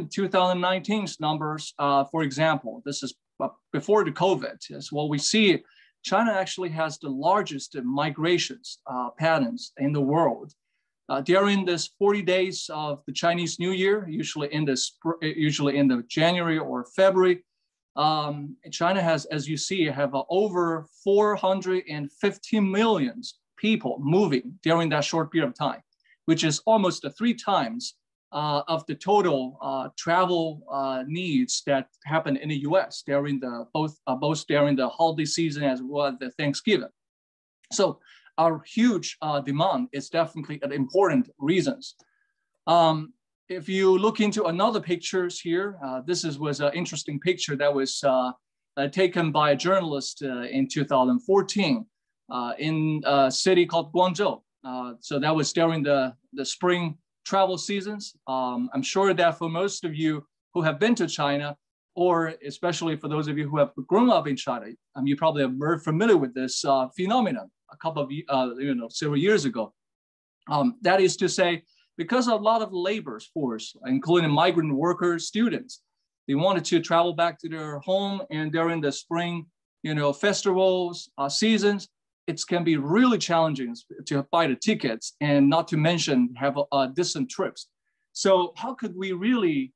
2019's numbers, for example, this is before the COVID, is what we see. China actually has the largest migrations patterns in the world. During this 40 days of the Chinese New Year, usually in the January or February, China has, as you see, have over 450 million people moving during that short period of time, which is almost 3 times of the total travel needs that happen in the U.S. during both during the holiday season as well as the Thanksgiving. So our huge demand is definitely an important reasons. If you look into another pictures here, this was an interesting picture that was taken by a journalist in 2014 in a city called Guangzhou. So that was during the spring travel seasons. I'm sure that for most of you who have been to China, or especially for those of you who have grown up in China, you probably are very familiar with this phenomenon a couple of several years ago. That is to say, because a lot of labor force, including migrant workers, students, they wanted to travel back to their home, and during the spring, festivals, seasons, it can be really challenging to buy the tickets, and not to mention have distant trips. So how could we really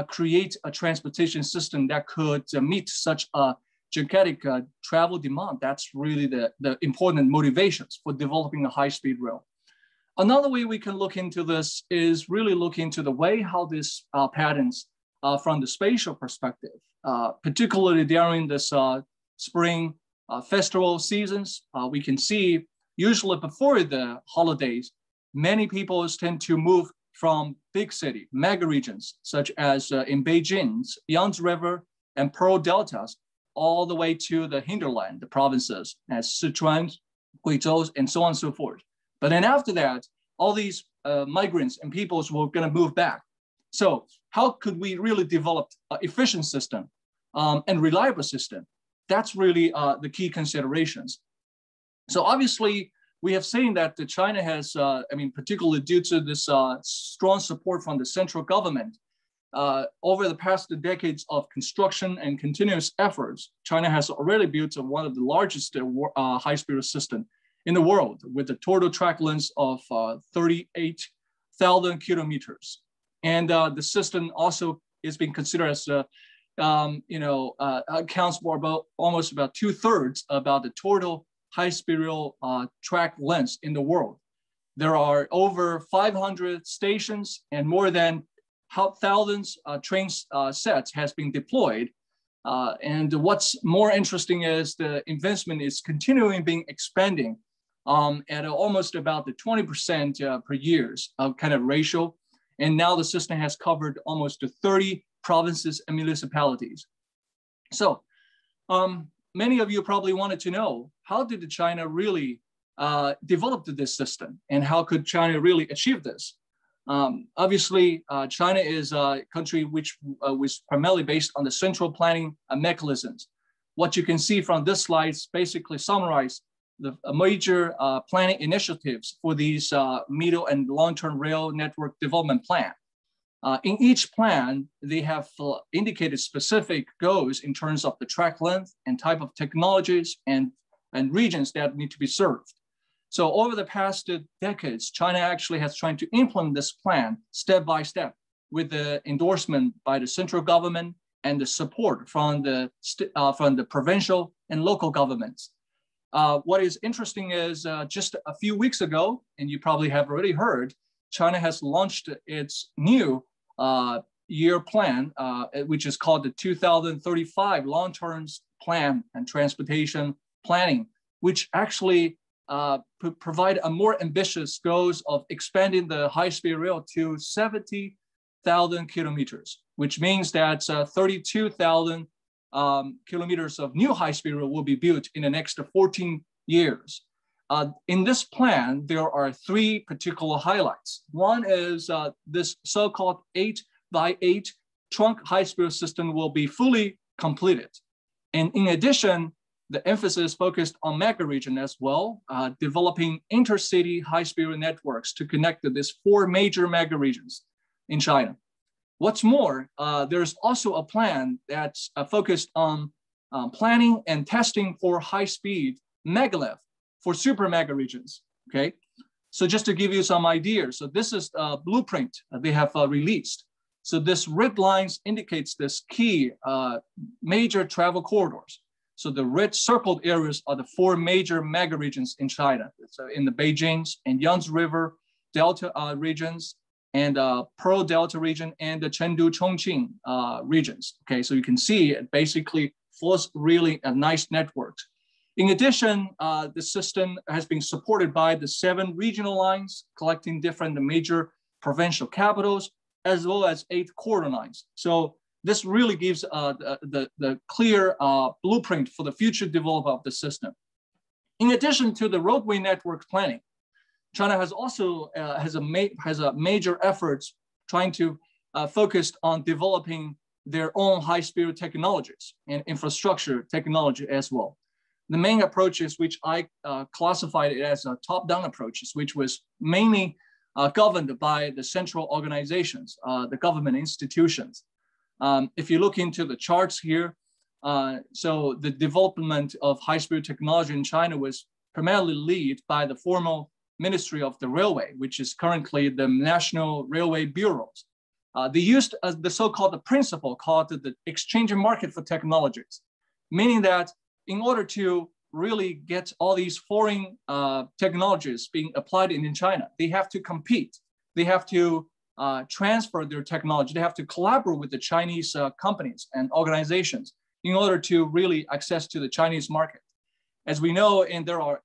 create a transportation system that could meet such a gigantic travel demand? That's really the important motivations for developing a high-speed rail. Another way we can look into this is really look into the way how these patterns from the spatial perspective, particularly during this spring festival seasons, we can see usually before the holidays, many people tend to move from big city, mega regions, such as in Beijing's Yangtze River and Pearl Deltas, all the way to the hinterland, the provinces as Sichuan, Guizhou, and so on and so forth. But then after that, all these migrants and peoples were going to move back. So how could we really develop an efficient system and reliable system? That's really the key considerations. So obviously, we have seen that China has, particularly due to this strong support from the central government, over the past decades of construction and continuous efforts, China has already built one of the largest high-speed system in the world, with a total track length of 38,000 kilometers. And the system also is being considered as accounts for almost about 2/3 about the total high-speed rail track length in the world. There are over 500 stations and more than thousands train sets has been deployed. And what's more interesting is the investment is continuing being expanding at almost about the 20% per year kind of ratio. And now the system has covered almost 30 provinces and municipalities. So many of you probably wanted to know, how did China really develop this system, and how could China really achieve this? Obviously, China is a country which was primarily based on the central planning mechanisms. What you can see from this slide basically summarize the major planning initiatives for these middle and long-term rail network development plan. In each plan, they have indicated specific goals in terms of the track length and type of technologies and regions that need to be served. So over the past decades, China actually has tried to implement this plan step by step with the endorsement by the central government and the support from the provincial and local governments. What is interesting is just a few weeks ago, and you probably have already heard, China has launched its new year plan, which is called the 2035 Long-Term Plan and Transportation Planning, which actually provide a more ambitious goals of expanding the high-speed rail to 70,000 kilometers, which means that 32,000 kilometers of new high-speed rail will be built in the next 14 years. In this plan, there are 3 particular highlights. One is this so-called 8x8 trunk high-speed system will be fully completed. And in addition, the emphasis focused on mega region as well, developing intercity high-speed networks to connect these 4 major mega regions in China. What's more, there's also a plan that's focused on planning and testing for high-speed megalith for super mega regions, okay? So just to give you some ideas, so this is a blueprint they have released. So this red lines indicates this key major travel corridors. So the red circled areas are the 4 major mega regions in China. So in the Beijing's and Yangtze River Delta regions, and Pearl Delta region, and the Chengdu Chongqing regions. Okay, so you can see it basically flows really a nice network. In addition, the system has been supported by the 7 regional lines collecting different major provincial capitals, as well as 8 corridor lines. So this really gives the clear blueprint for the future development of the system. In addition to the roadway network planning, China has also has a major efforts trying to focus on developing their own high-speed technologies and infrastructure technology as well. The main approaches, which I classified it as a top-down approaches, which was mainly governed by the central organizations, the government institutions. If you look into the charts here, so the development of high-speed technology in China was primarily led by the formal Ministry of the Railway, which is currently the National Railway Bureaus. They used the so-called principle called the exchange market for technologies, meaning that in order to really get all these foreign technologies being applied in China, they have to compete. They have to transfer their technology. They have to collaborate with the Chinese companies and organizations in order to really access to the Chinese market. As we know, and there are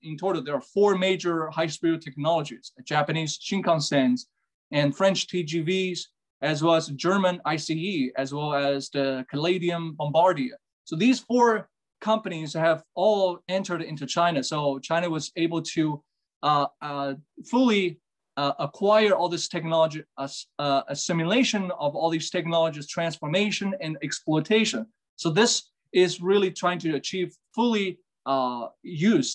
4 major high-speed technologies: Japanese Shinkansen and French TGVs, as well as German ICE, as well as the Canadian Bombardier. So these 4 companies have all entered into China. So China was able to fully acquire all this technology, assimilation of all these technologies, transformation and exploitation. So this is really trying to achieve fully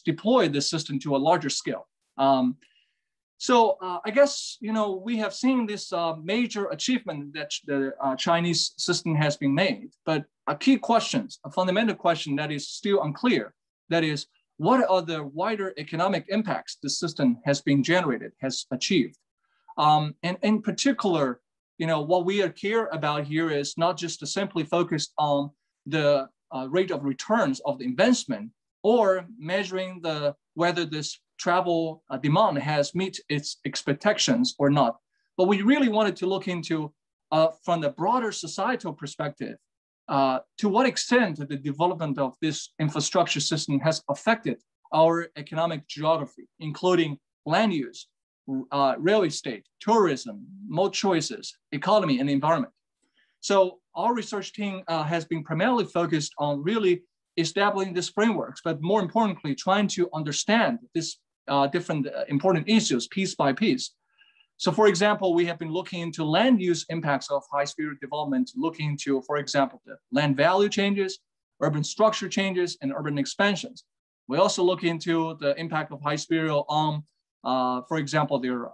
deploy the system to a larger scale. I guess, we have seen this major achievement that the Chinese system has been made, but a fundamental question that is still unclear, that is, what are the wider economic impacts the system has achieved? And in particular, what we care about here is not just to simply focus on the rate of returns of the investment, or measuring whether this travel demand has met its expectations or not. But we really wanted to look into, from the broader societal perspective, to what extent the development of this infrastructure system has affected our economic geography, including land use, real estate, tourism, mode choices, economy, and environment. So our research team has been primarily focused on really establishing these frameworks, but more importantly, trying to understand these different important issues piece by piece. So for example, we have been looking into land use impacts of high-speed development, looking into, for example, the land value changes, urban structure changes, and urban expansions. We also look into the impact of high-speed on, for example, their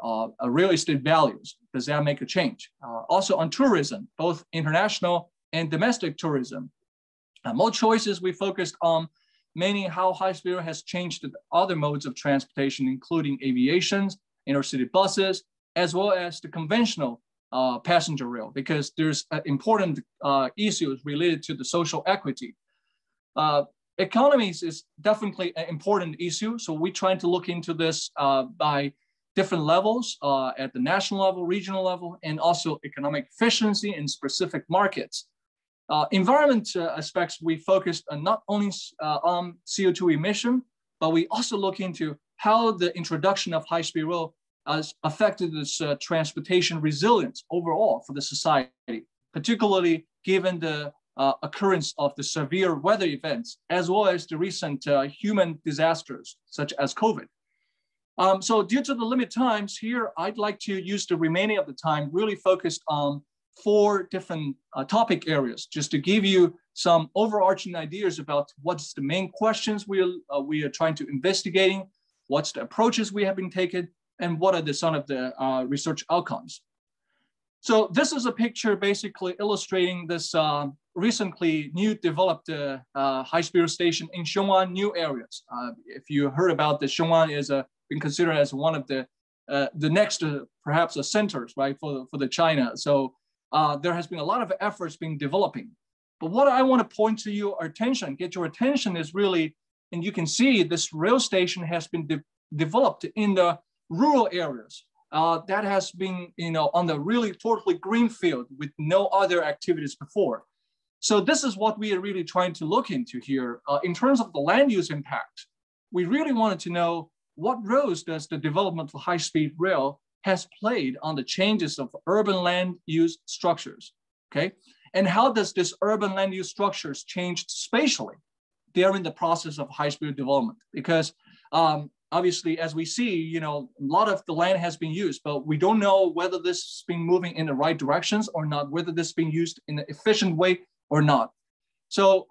real estate values. Does that make a change? Also on tourism, both international and domestic tourism. Mode choices, we focused on mainly how high-speed has changed the other modes of transportation, including aviation, intercity buses, as well as the conventional passenger rail, because there's important issues related to the social equity. Economies is definitely an important issue. So we're trying to look into this by different levels at the national level, regional level, and also economic efficiency in specific markets. Environment aspects, we focused not only on CO2 emission, but we also look into how the introduction of high-speed rail has affected this transportation resilience overall for the society, particularly given the occurrence of the severe weather events, as well as the recent human disasters, such as COVID. So due to the limited times here, I'd like to use the remaining of the time really focused on 4 different topic areas, just to give you some overarching ideas about what's the main questions we are trying to investigating, what's the approaches we have been taking, and what are some of the research outcomes. So this is a picture basically illustrating this recently new developed high-speed rail station in Xiong'an new areas. If you heard about the Xiong'an is been considered as one of the next perhaps centers, right, for the China. So there has been a lot of efforts being developing. But what I want to point to your attention, get your attention is really, and you can see this rail station has been developed in the rural areas. That has been, on the really totally green field with no other activities before. So this is what we are really trying to look into here. In terms of the land use impact, we really wanted to know what roles does the development of high-speed rail has played on the changes of urban land use structures, okay? And how does this urban land use structures change spatially during the process of high-speed development? Because obviously, as we see, a lot of the land has been used, but we don't know whether this has been moving in the right directions or not, whether this is being used in an efficient way or not. So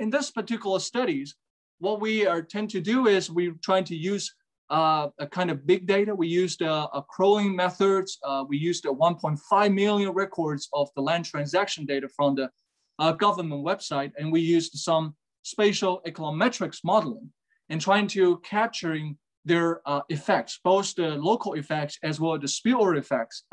in this particular studies, what we tend to do is we're trying to use a kind of big data. We used crawling methods. We used 1.5 million records of the land transaction data from the government website, and we used some spatial econometrics modeling and trying to capturing their effects, both the local effects as well as the spillover effects.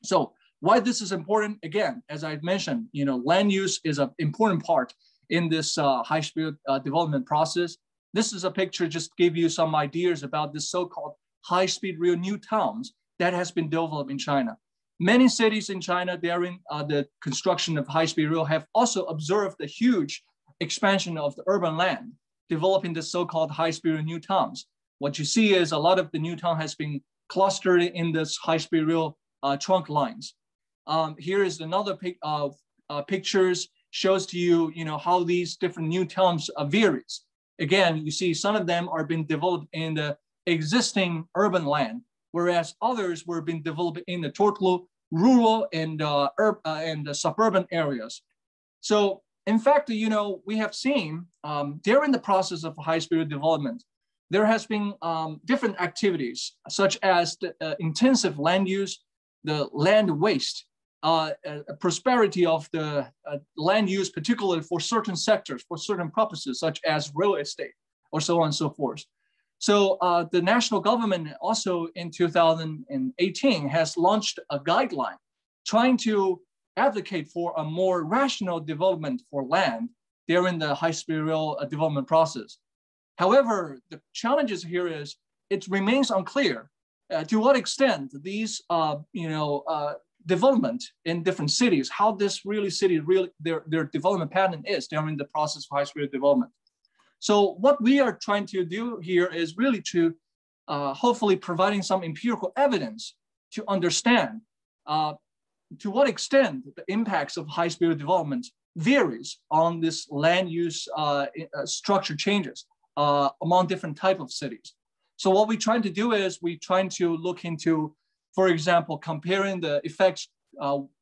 So why this is important, again, as I mentioned, land use is an important part in this high-speed development process. This is a picture just to give you some ideas about this so-called high-speed rail new towns that has been developed in China. Many cities in China during the construction of high-speed rail have also observed the huge expansion of the urban land, developing the so-called high-speed new towns. What you see is a lot of the new town has been clustered in this high-speed rail trunk lines. Here is another pictures shows to you, how these different new towns varies. Again, you see some of them are being developed in the existing urban land, whereas others were being developed in the total rural and the suburban areas. So in fact, we have seen during the process of high-speed development, there has been different activities such as the intensive land use, the land waste, prosperity of the land use, particularly for certain sectors, for certain purposes, such as real estate, or so on and so forth. So the national government also in 2018 has launched a guideline trying to advocate for a more rational development for land during the high-speed rail development process. However, the challenges here is it remains unclear to what extent these, development in different cities, how this their development pattern is during the process of high-speed development. So what we are trying to do here is really to hopefully providing some empirical evidence to understand to what extent the impacts of high-speed development varies on this land use structure changes among different types of cities. So what we're trying to do is we're trying to look into, for example, comparing the effects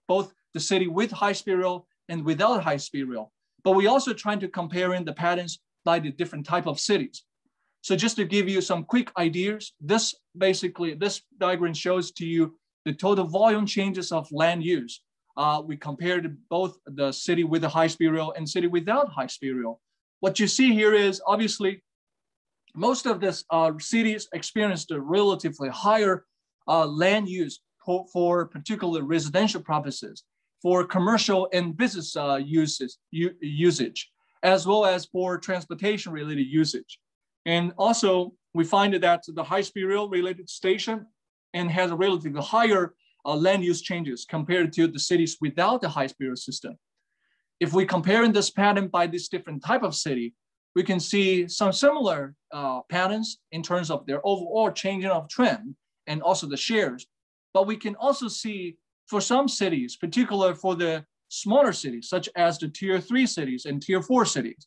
both the city with high-speed rail and without high-speed rail. But we also trying to comparing the patterns by the different type of cities. So just to give you some quick ideas, this diagram shows to you the total volume changes of land use. We compared both the city with the high-speed rail and city without high-speed rail. What you see here is obviously most of these cities experienced a relatively higher land use for particular residential purposes, for commercial and business usage, as well as for transportation related usage. And also we find that the high-speed rail related station and has a relatively higher land use changes compared to the cities without the high-speed rail system. If we compare this pattern by this different type of city, we can see some similar patterns in terms of their overall changing of trend and also the shares. But we can also see for some cities, particularly for the smaller cities, such as the tier 3 cities and tier 4 cities,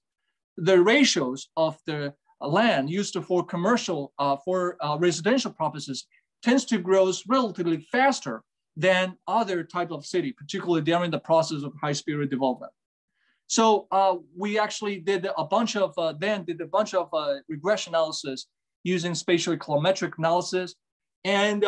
the ratios of the land used for commercial, for residential purposes tends to grow relatively faster than other type of city, particularly during the process of high-speed development. So we actually did a bunch of regression analysis using spatial econometric analysis. And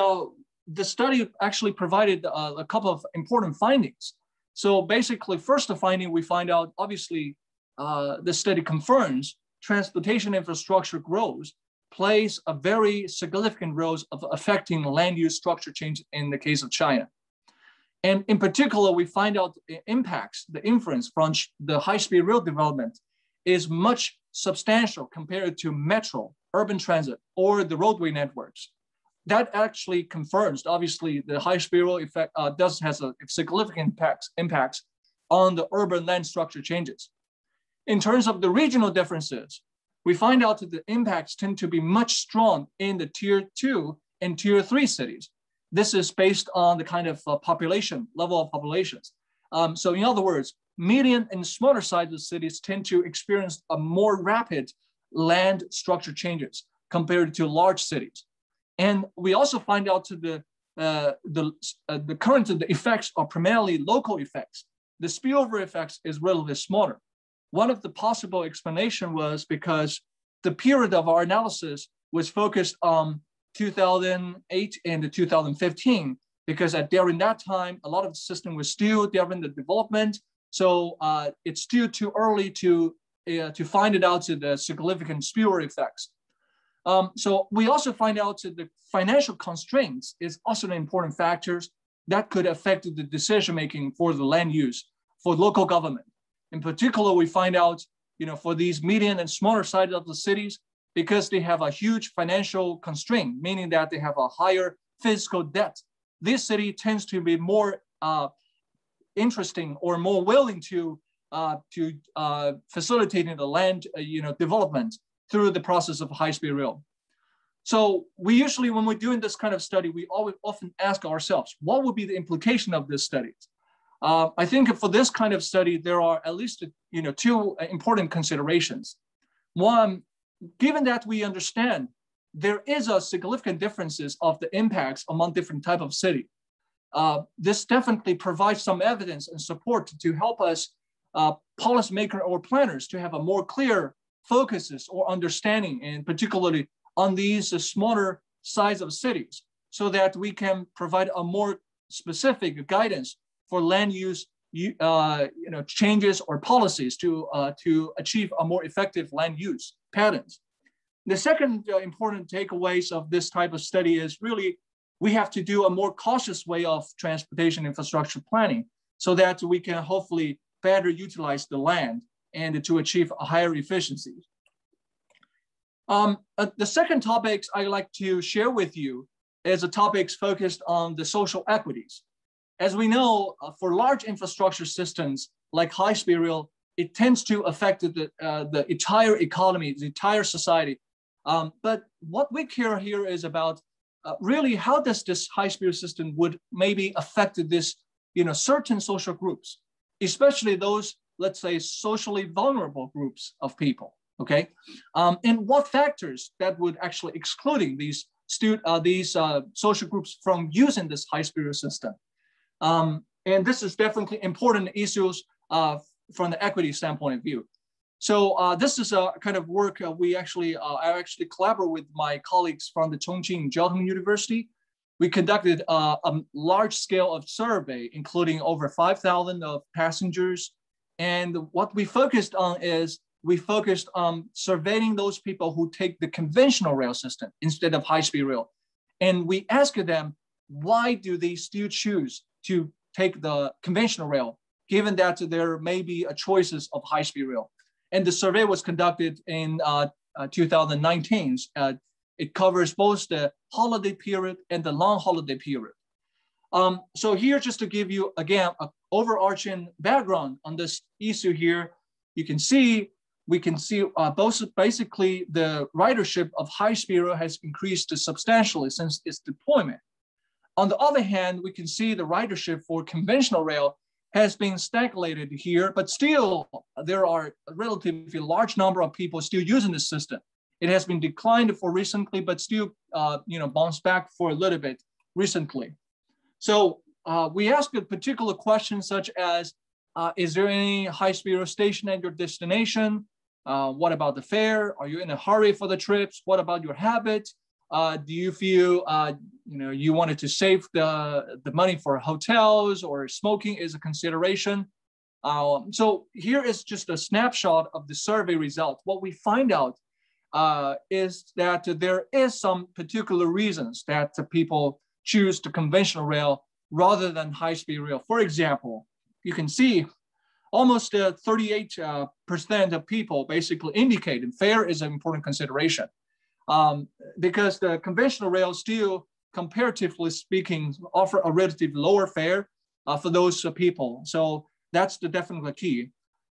the study actually provided a couple of important findings. So basically, first the finding we find out, obviously, the study confirms transportation infrastructure growth plays a very significant role of affecting land use structure change in the case of China. And in particular, we find out the impacts, the influence from the high-speed rail development is much substantial compared to metro, urban transit, or the roadway networks. That actually confirms, obviously, the high-speed rail effect has a significant impacts on the urban land structure changes. In terms of the regional differences, we find out that the impacts tend to be much strong in the tier 2 and tier 3 cities. This is based on the kind of population, level of populations. So in other words, medium and smaller sized cities tend to experience a more rapid land structure changes compared to large cities. And we also find out the current effects are primarily local effects. The spillover effects is relatively smaller. One of the possible explanation was because the period of our analysis was focused on 2008 and 2015, because during that time, a lot of the system was still during the development. So it's still too early to find it out to the significant spillover effects. So we also find out that the financial constraints is also an important factors that could affect the decision-making for the land use for local government. In particular, we find out, for these medium and smaller sizes of the cities, because they have a huge financial constraint, meaning that they have a higher physical debt, this city tends to be more interesting or more willing to facilitating the land, development through the process of high-speed rail. So we usually, when we're doing this kind of study, we often ask ourselves, what would be the implication of this study? I think for this kind of study, there are at least two important considerations. One, given that we understand there is a significant differences of the impacts among different type of city, this definitely provides some evidence and support to help us policymakers or planners to have a more clear focuses or understanding, and particularly on these smaller size of cities, so that we can provide a more specific guidance for land use changes or policies to achieve a more effective land use patterns. The second important takeaways of this type of study is really we have to do a more cautious way of transportation infrastructure planning so that we can hopefully better utilize the land and to achieve a higher efficiency. The second topics I like to share with you is the topics focused on the social equities. As we know, for large infrastructure systems like high-speed rail, it tends to affect the entire economy, the entire society. But what we care here is about really how does this high-speed system would maybe affect this, certain social groups, especially those, let's say, socially vulnerable groups of people. Okay, and what factors that would actually excluding these social groups from using this high-speed system? And this is definitely important issues from the equity standpoint of view. So this is a kind of work I actually collaborate with my colleagues from the Chongqing Jiaotong University. We conducted a large scale of survey, including over 5,000 of passengers. And what we focused on is we focused on surveying those people who take the conventional rail system instead of high-speed rail. And we asked them, why do they still choose to take the conventional rail, given that there may be a choices of high-speed rail? And the survey was conducted in 2019. It covers both the holiday period and the non-holiday period. So here, just to give you, again, an overarching background on this issue here, we can see both basically the ridership of high-speed rail has increased substantially since its deployment. On the other hand, we can see the ridership for conventional rail has been stagnated here, but still there are a relatively large number of people still using the system. It has been declined for recently, but still bounced back for a little bit recently. So we asked a particular question such as, is there any high-speed rail station at your destination? What about the fare? Are you in a hurry for the trips? What about your habit? Do you feel you wanted to save the money for hotels, or smoking is a consideration? So here is just a snapshot of the survey result. What we find out is that there is some particular reasons that the people choose the conventional rail rather than high-speed rail. For example, you can see almost 38% of people basically indicated fare is an important consideration, because the conventional rail still, comparatively speaking, offer a relatively lower fare for those people. So that's the definitely key.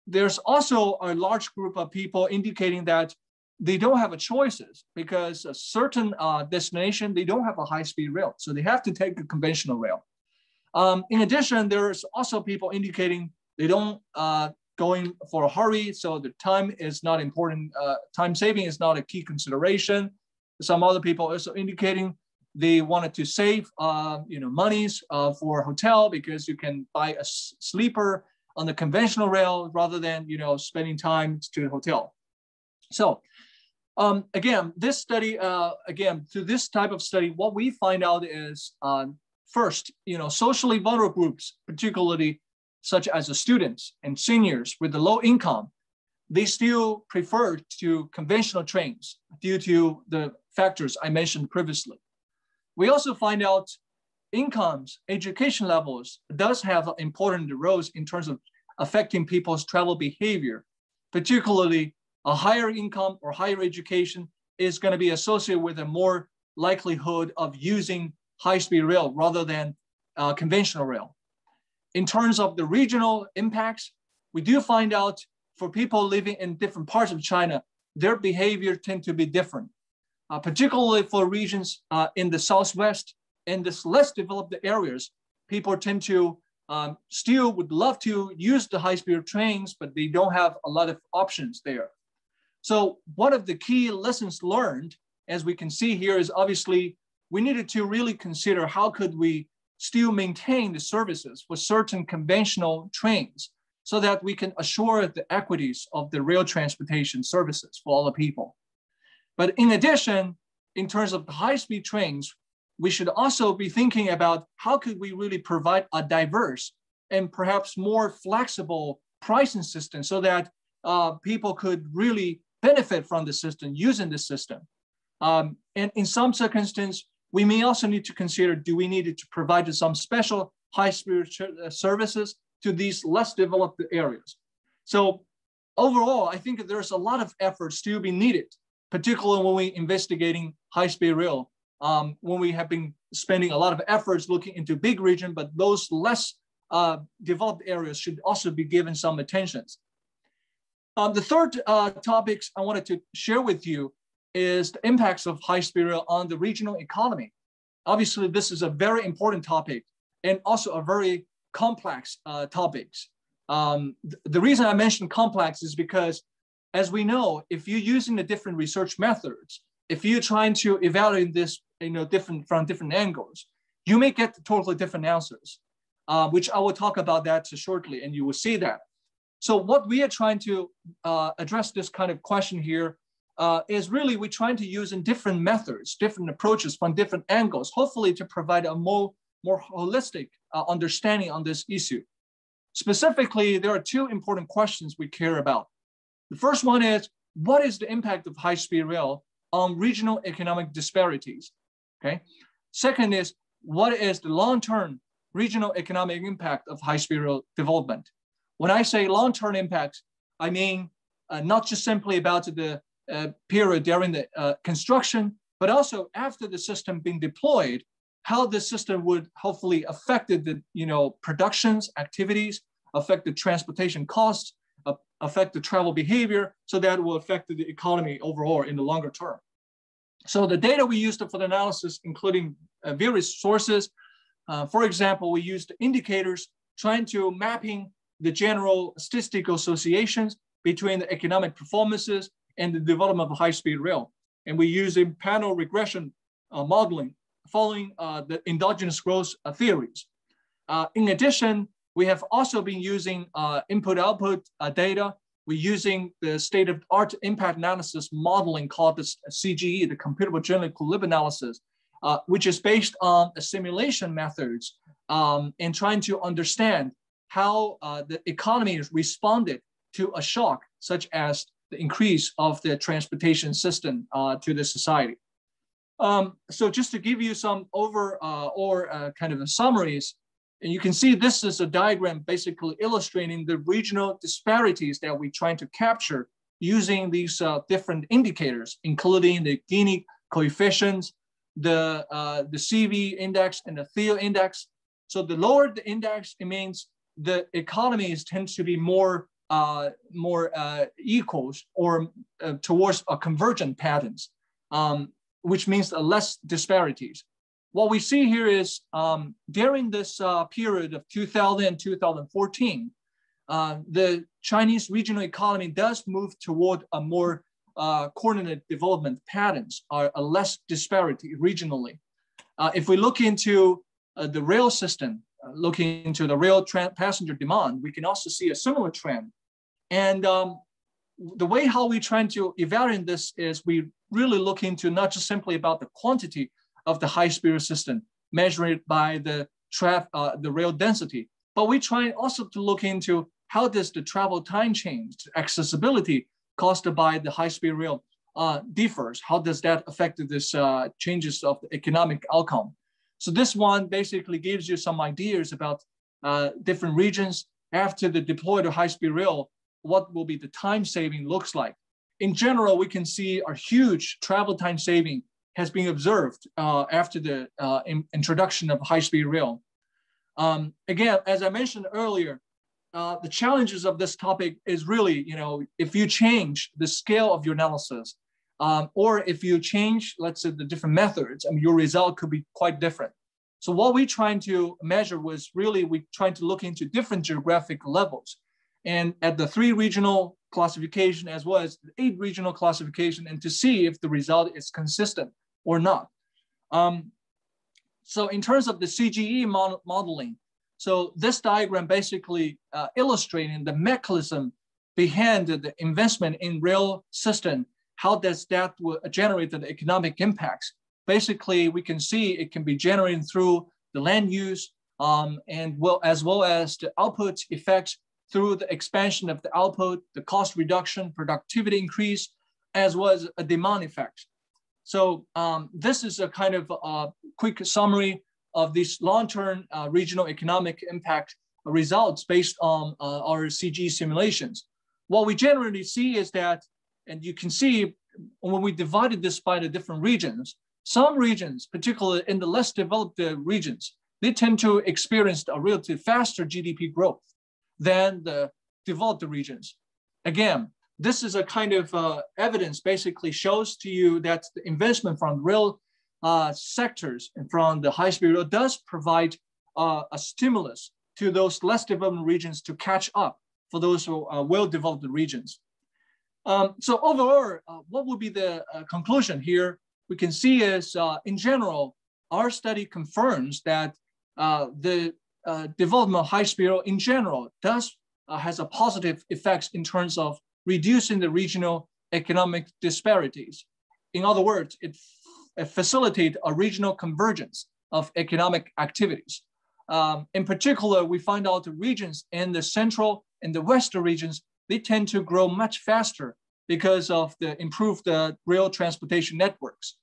There's also a large group of people indicating that they don't have a choices, because a certain destination, they don't have a high-speed rail. So they have to take a conventional rail. In addition, there's also people indicating they don't going for a hurry, so the time is not important. Time saving is not a key consideration. Some other people also indicating they wanted to save monies for a hotel, because you can buy a sleeper on the conventional rail rather than spending time to a hotel. So again, this study, through this type of study, what we find out is first, socially vulnerable groups, particularly such as the students and seniors with the low income, they still prefer to conventional trains due to the factors I mentioned previously. We also find out incomes, education levels does have important roles in terms of affecting people's travel behavior. Particularly, a higher income or higher education is going to be associated with a more likelihood of using high-speed rail rather than conventional rail. In terms of the regional impacts, we do find out for people living in different parts of China, their behavior tend to be different, particularly for regions in the Southwest and this less developed areas. People tend to still would love to use the high-speed trains, but they don't have a lot of options there. So one of the key lessons learned, as we can see here, is obviously we needed to really consider how could we still maintain the services for certain conventional trains so that we can assure the equities of the rail transportation services for all the people. But in addition, in terms of the high-speed trains, we should also be thinking about how could we really provide a diverse and perhaps more flexible pricing system so that people could really benefit from the system, using the system. And in some circumstances, we may also need to consider, do we need to provide some special high-speed services to these less developed areas? So overall, I think there's a lot of efforts still be needed, particularly when we're investigating high-speed rail, when we have been spending a lot of efforts looking into big region, but those less developed areas should also be given some attention. The third topics I wanted to share with you is the impacts of high-speed rail on the regional economy. Obviously, this is a very important topic and also a very complex topic. The reason I mentioned complex is because, as we know, if you're using the different research methods, if you're trying to evaluate this from different angles, you may get totally different answers, which I will talk about that shortly, and you will see that. So what we are trying to address this kind of question here is really we're trying to use in different methods, different approaches from different angles, hopefully to provide a more holistic understanding on this issue. Specifically, there are two important questions we care about. The first one is, what is the impact of high-speed rail on regional economic disparities? Okay. Second is, what is the long-term regional economic impact of high-speed rail development? When I say long-term impact, I mean not just simply about the period during the construction, but also after the system being deployed, how the system would hopefully affect the productions, activities, affect the transportation costs, affect the travel behavior, so that will affect the economy overall in the longer term. So the data we used for the analysis, including various sources. For example, we used indicators trying to mapping the general statistical associations between the economic performances and the development of high-speed rail. And we use a panel regression modeling following the endogenous growth theories. In addition, we have also been using input-output data we're using the state-of-the-art impact analysis modeling called the CGE, the computable general equilibrium analysis, which is based on simulation methods and trying to understand how the economy responded to a shock, such as the increase of the transportation system to the society. So just to give you some kind of summaries, and you can see this is a diagram basically illustrating the regional disparities that we're trying to capture using these different indicators, including the Gini coefficients, the CV index, and the Theo index. So the lower the index, it means the economies tend to be more equals or towards a convergent patterns, which means less disparities. What we see here is during this period of 2000 and 2014, the Chinese regional economy does move toward a more coordinated development patterns, are a less disparity regionally. If we look into the rail system, looking into the rail passenger demand, we can also see a similar trend. And the way how we try to evaluate this is we really look into not just simply about the quantity of the high-speed system measured by the rail density, but we try also to look into how does the travel time change, accessibility caused by the high-speed rail differs. How does that affect this changes of the economic outcome? So this one basically gives you some ideas about different regions after the deployed high-speed rail, what will be the time saving looks like. In general, we can see a huge travel time saving has been observed after the introduction of high-speed rail. Again, as I mentioned earlier, the challenges of this topic is really, if you change the scale of your analysis, or if you change, let's say, the different methods, your result could be quite different. So what we're trying to measure was really, we're trying to look into different geographic levels. And at the 3 regional classification, as well as the 8 regional classification, and to see if the result is consistent or not. So in terms of the CGE modeling, so this diagram basically illustrating the mechanism behind the investment in rail system, how does that generate the economic impacts. Basically, we can see it can be generated through the land use as well as the output effects through the expansion of the output, the cost reduction, productivity increase, as well as a demand effect. So this is a kind of quick summary of these long-term regional economic impact results based on our CGE simulations. What we generally see is that, and you can see when we divided this by the different regions, some regions, particularly in the less developed regions, they tend to experience a relatively faster GDP growth than the developed regions. Again, this is a kind of evidence basically shows to you that the investment from rail sectors and from the high-speed rail does provide a stimulus to those less developed regions to catch up for those well-developed regions. So overall, what would be the conclusion here? We can see is, in general, our study confirms that the development of high-speed rail in general has a positive effects in terms of reducing the regional economic disparities. In other words, it facilitates a regional convergence of economic activities. In particular, we find out the regions in the central and the western regions, they tend to grow much faster because of the improved rail transportation networks.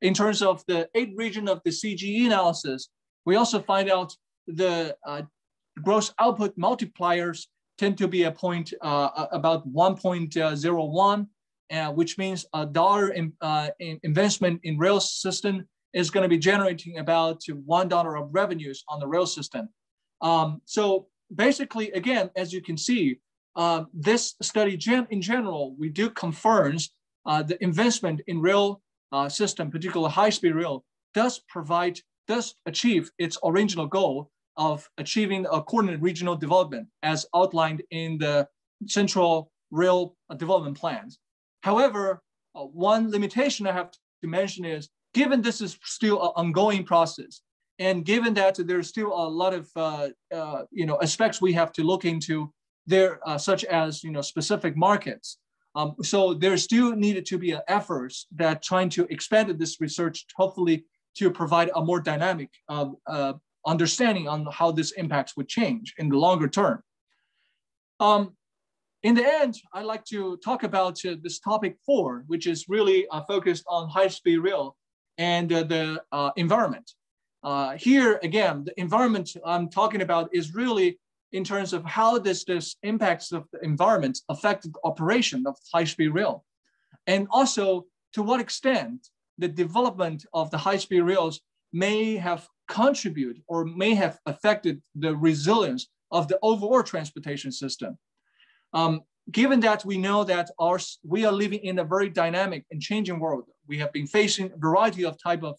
In terms of the 8 region of the CGE analysis, we also find out the gross output multipliers tend to be a point about 1.01, which means $1 investment in rail system is going to be generating about $1 of revenues on the rail system. So basically, again, as you can see, this study in general, we do confirms the investment in rail system, particularly high-speed rail, does achieve its original goal of achieving a coordinated regional development as outlined in the Central Rail Development Plans. However, one limitation I have to mention is, given this is still an ongoing process, and given that there's still a lot of aspects we have to look into, there, such as specific markets. So there still needed to be efforts that trying to expand this research, hopefully to provide a more dynamic understanding on how this impacts would change in the longer term. In the end, I'd like to talk about this topic 4, which is really focused on high-speed rail and the environment. Here, again, the environment I'm talking about is really in terms of how this impacts of the environment affected the operation of high-speed rail. And also, to what extent the development of the high-speed rails may have contributed or may have affected the resilience of the overall transportation system. Given that we know that we are living in a very dynamic and changing world, we have been facing a variety of type of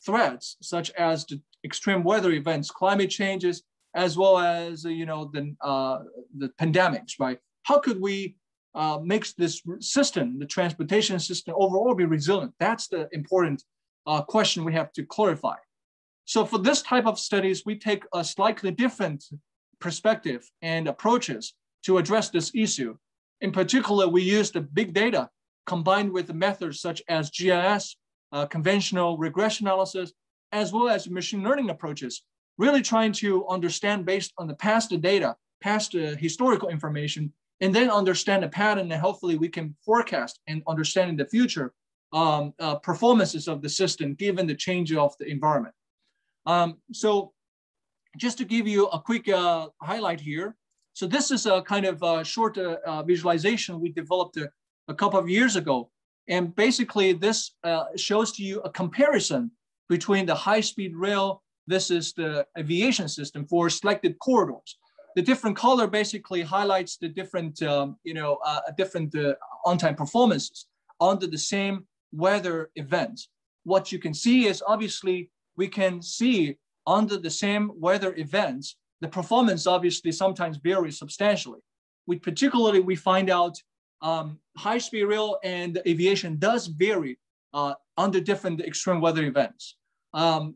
threats, such as the extreme weather events, climate changes, as well as the pandemics, right? How could we make this system, the transportation system overall, be resilient? That's the important question we have to clarify. So for this type of studies, we take a slightly different perspective and approaches to address this issue. In particular, we use the big data combined with the methods such as GIS, conventional regression analysis, as well as machine learning approaches, really trying to understand based on the past data, past historical information, and then understand the pattern, and hopefully we can forecast and understand in the future performances of the system given the change of the environment. So just to give you a quick highlight here. So this is a kind of short visualization we developed a couple of years ago. And basically this shows to you a comparison between the high-speed rail. This is the aviation system for selected corridors. The different color basically highlights the different, different on-time performances under the same weather events. What you can see is obviously we can see under the same weather events, the performance obviously sometimes varies substantially. We find out high-speed rail and aviation does vary under different extreme weather events.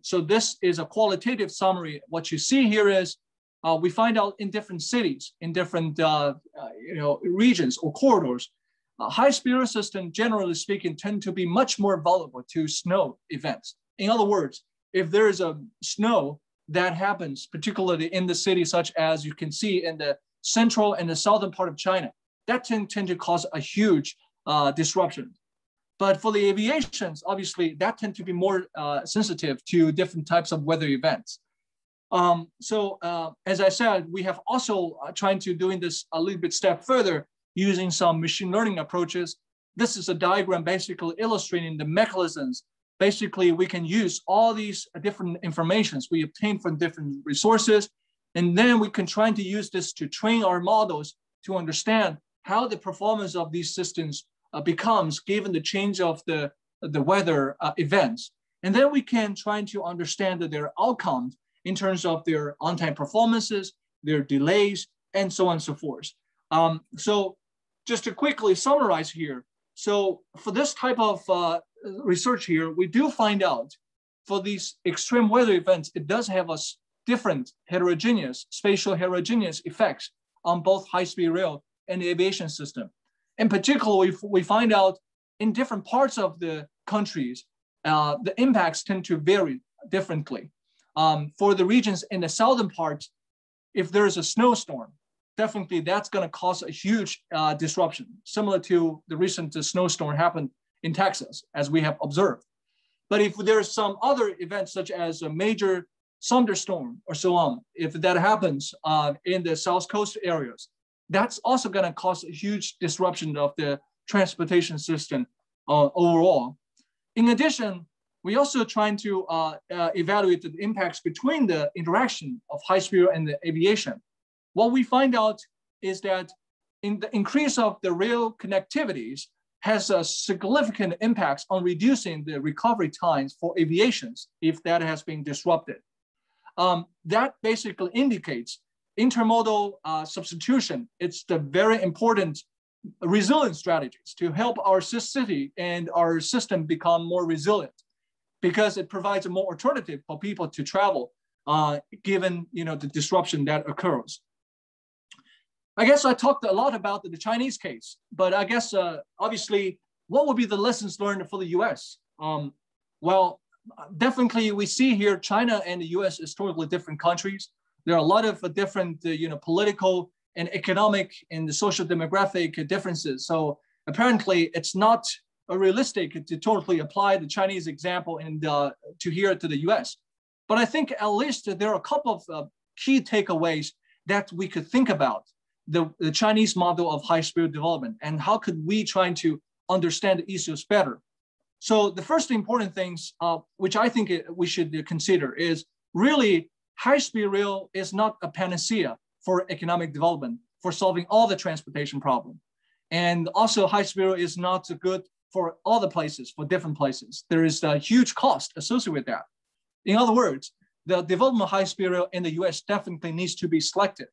So this is a qualitative summary. What you see here is we find out in different cities, in different regions or corridors, high-speed rail system, generally speaking, tend to be much more vulnerable to snow events. In other words, if there is a snow that happens, particularly in the city, such as you can see in the central and the southern part of China, that tend to cause a huge disruption. But for the aviations, obviously, that tend to be more sensitive to different types of weather events. As I said, we have also trying to doing this a little bit step further using some machine learning approaches. This is a diagram basically illustrating the mechanisms. Basically, we can use all these different informations we obtain from different resources, and then we can try to use this to train our models to understand how the performance of these systems becomes given the change of the weather events. And then we can try to understand their outcomes in terms of their on-time performances, their delays, and so on and so forth. So just to quickly summarize here, so for this type of research here, we do find out for these extreme weather events, it does have a different spatial heterogeneous effects on both high-speed rail and the aviation system. In particular, we find out in different parts of the countries, the impacts tend to vary differently. For the regions in the southern part, if there's a snowstorm, definitely that's going to cause a huge disruption, similar to the recent snowstorm happened in Texas, as we have observed. But if there's some other events, such as a major thunderstorm or so on, if that happens in the South Coast areas, that's also going to cause a huge disruption of the transportation system overall. In addition, we also trying to evaluate the impacts between the interaction of high-speed rail and the aviation. What we find out is that in the increase of the rail connectivities has a significant impacts on reducing the recovery times for aviations if that has been disrupted. That basically indicates intermodal substitution. It's the very important resilience strategies to help our city and our system become more resilient, because it provides a more alternative for people to travel given the disruption that occurs. I guess I talked a lot about the Chinese case, but I guess obviously, what would be the lessons learned for the US? Well, definitely we see here China and the US is totally different countries. There are a lot of different political and economic and the social demographic differences. So apparently it's not realistic to totally apply the Chinese example and to here to the US. But I think at least there are a couple of key takeaways that we could think about the Chinese model of high-speed development and how could we try to understand the issues better. So the first important things, which I think we should consider is really high-speed rail is not a panacea for economic development, for solving all the transportation problem. And also high-speed rail is not good for all the places, for different places. There is a huge cost associated with that. In other words, the development of high-speed rail in the US definitely needs to be selected.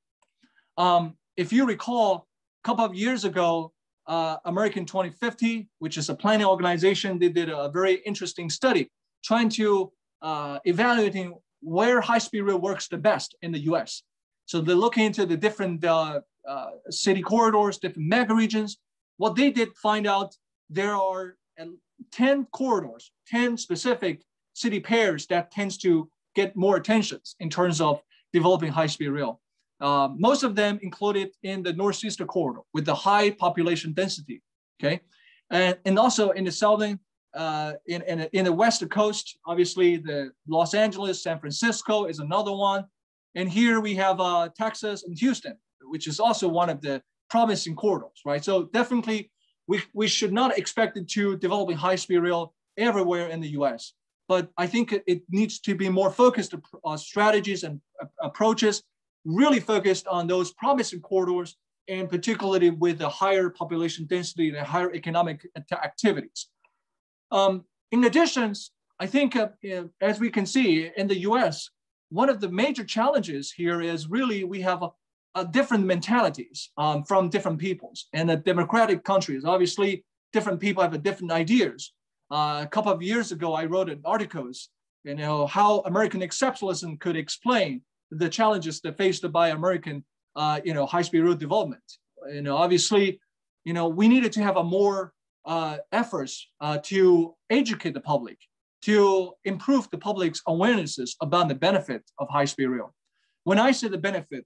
If you recall, a couple of years ago, American 2050, which is a planning organization, they did a very interesting study trying to evaluating where high-speed rail works the best in the US. So they're looking into the different city corridors, different mega regions. What they did find out, there are 10 corridors, 10 specific city pairs that tends to get more attention in terms of developing high-speed rail. Most of them included in the northeastern corridor with the high population density, okay? And also in the southern, in the west coast, obviously the Los Angeles, San Francisco is another one. And here we have Texas and Houston, which is also one of the promising corridors, right? So definitely we should not expect it to develop high-speed rail everywhere in the US. But I think it needs to be more focused on strategies and approaches, really focused on those promising corridors, and particularly with the higher population density and higher economic activities. In addition, I think as we can see in the US, one of the major challenges here is really we have a different mentalities from different peoples. And the democratic countries, obviously, different people have different ideas. A couple of years ago, I wrote an articles, how American exceptionalism could explain the challenges that faced by American, high-speed rail development. Obviously, we needed to have a more efforts to educate the public, to improve the public's awarenesses about the benefit of high-speed rail. When I say the benefit,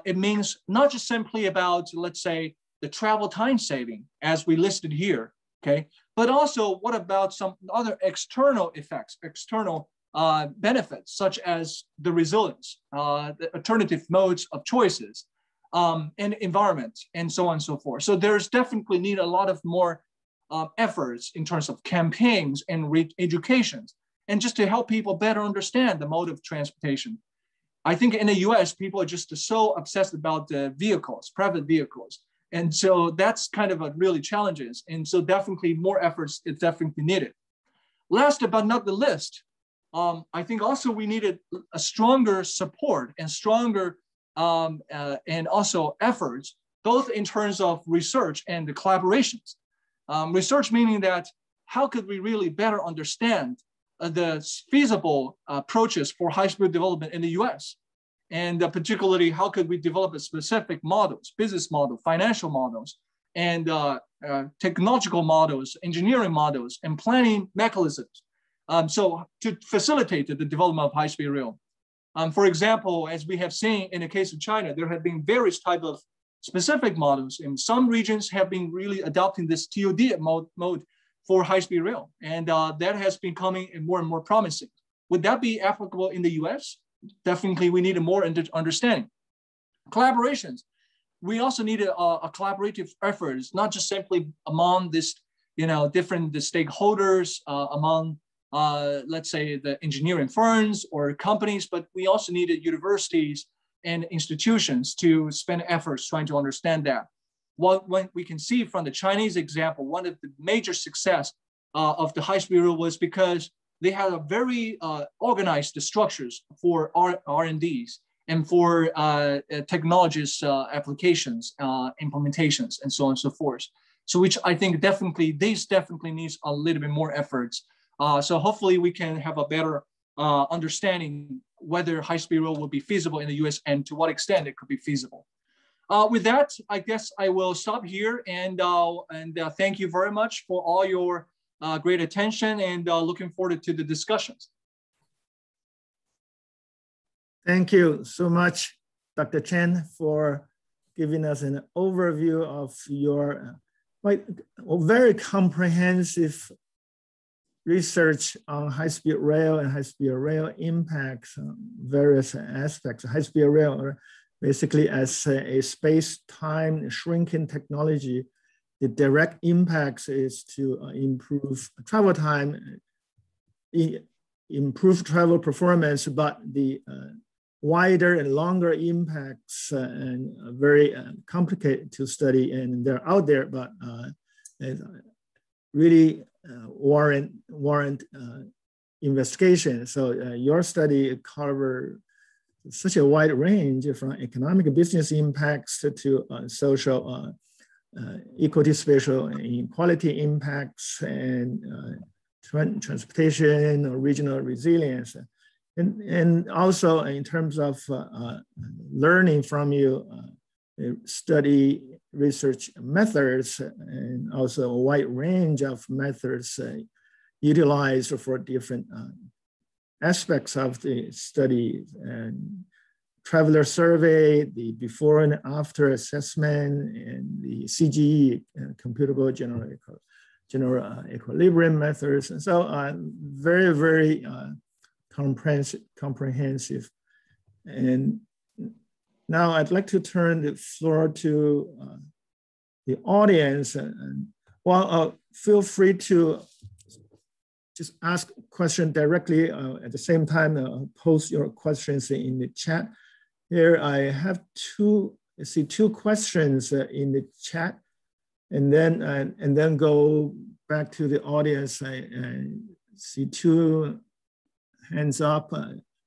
it means not just simply about, let's say, the travel time saving, as we listed here, okay? But also, what about some other external effects, external benefits, such as the resilience, the alternative modes of choices, and environment, and so on and so forth. So there's definitely need a lot of more efforts in terms of campaigns and education, and just to help people better understand the mode of transportation. I think in the US, people are just so obsessed about the vehicles, private vehicles. And so that's kind of a really challenges. And so definitely more efforts is definitely needed. Last but not the least, I think also we needed a stronger support and stronger and also efforts, both in terms of research and the collaborations. Research meaning that how could we really better understand the feasible approaches for high-speed development in the US? And particularly, how could we develop a specific models, business model, financial models, and technological models, engineering models, and planning mechanisms. So to facilitate the development of high-speed rail. For example, as we have seen in the case of China, there have been various types of specific models. In some regions have been really adopting this TOD mode for high-speed rail. And that has been coming in more and more promising. Would that be applicable in the US? Definitely, we need a more understanding. Collaborations. We also need a collaborative efforts, not just simply among this, different stakeholders, among, let's say, the engineering firms or companies, but we also needed universities and institutions to spend efforts trying to understand that. What we can see from the Chinese example, one of the major success of the high-speed rail was because they had a very organized structures for R&Ds and for technologies, applications, implementations, and so on and so forth. So which I think this definitely needs a little bit more efforts. So hopefully we can have a better understanding whether high-speed rail will be feasible in the US and to what extent it could be feasible. With that, I guess I will stop here and thank you very much for all your great attention and looking forward to the discussions. Thank you so much, Dr. Chen, for giving us an overview of your very comprehensive research on high-speed rail and high-speed rail impacts on various aspects. High-speed rail basically as a space-time shrinking technology. The direct impacts is to improve travel time, improve travel performance, but the wider and longer impacts and very complicated to study, and they're out there, but really warrant investigation. So your study cover such a wide range from economic business impacts to social equity, spatial inequality impacts, and transportation or regional resilience. And also in terms of learning from you, study research methods, and also a wide range of methods utilized for different aspects of the study, and traveler survey, the before and after assessment, and the CGE, computable general equilibrium methods. And so very, very comprehensive. And now I'd like to turn the floor to the audience. And feel free to just ask a question directly. At the same time, post your questions in the chat. Here I have two questions in the chat, and then go back to the audience. I see two hands up.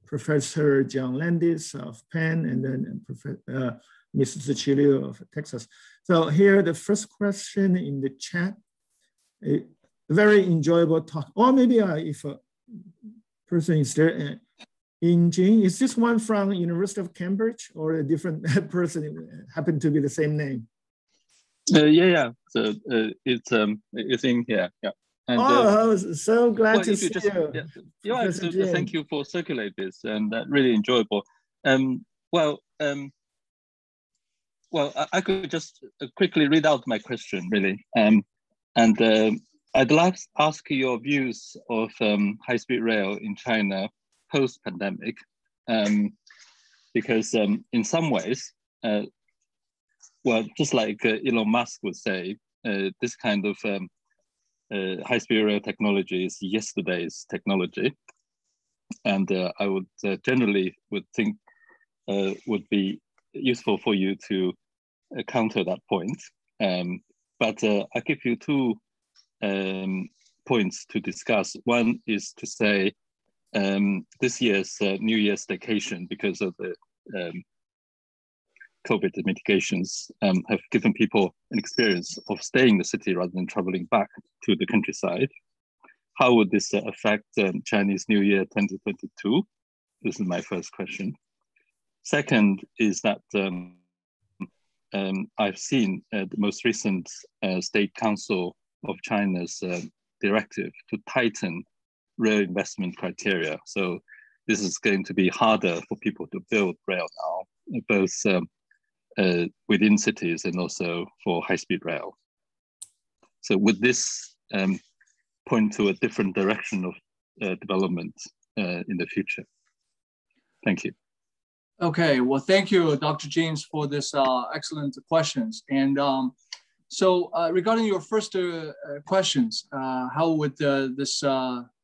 Professor John Landis of Penn, and then Mrs. Cicilio of Texas. So here, the first question in the chat, a very enjoyable talk. Or maybe if a person is there, Jing, is this one from University of Cambridge or a different person, happen to be the same name? Yeah. So it's in here. Yeah. And, so glad to see you. Yeah, thank you for circulating this, and really enjoyable. Well, I could just quickly read out my question, really. I'd like to ask your views of high-speed rail in China post-pandemic, because in some ways, just like Elon Musk would say, this kind of high-speed rail technology is yesterday's technology, and I would generally think would be useful for you to counter that point. But I give you two points to discuss. One is to say this year's New Year's vacation, because of the COVID mitigations, have given people an experience of staying in the city rather than traveling back to the countryside. How would this affect Chinese New Year 2022? This is my first question. Second is that I've seen the most recent State Council of China's directive to tighten rail investment criteria. So this is going to be harder for people to build rail now, both within cities and also for high-speed rail. So would this point to a different direction of development in the future? Thank you. Okay, well, thank you, Dr. James, for this excellent questions. And so regarding your first questions, how would this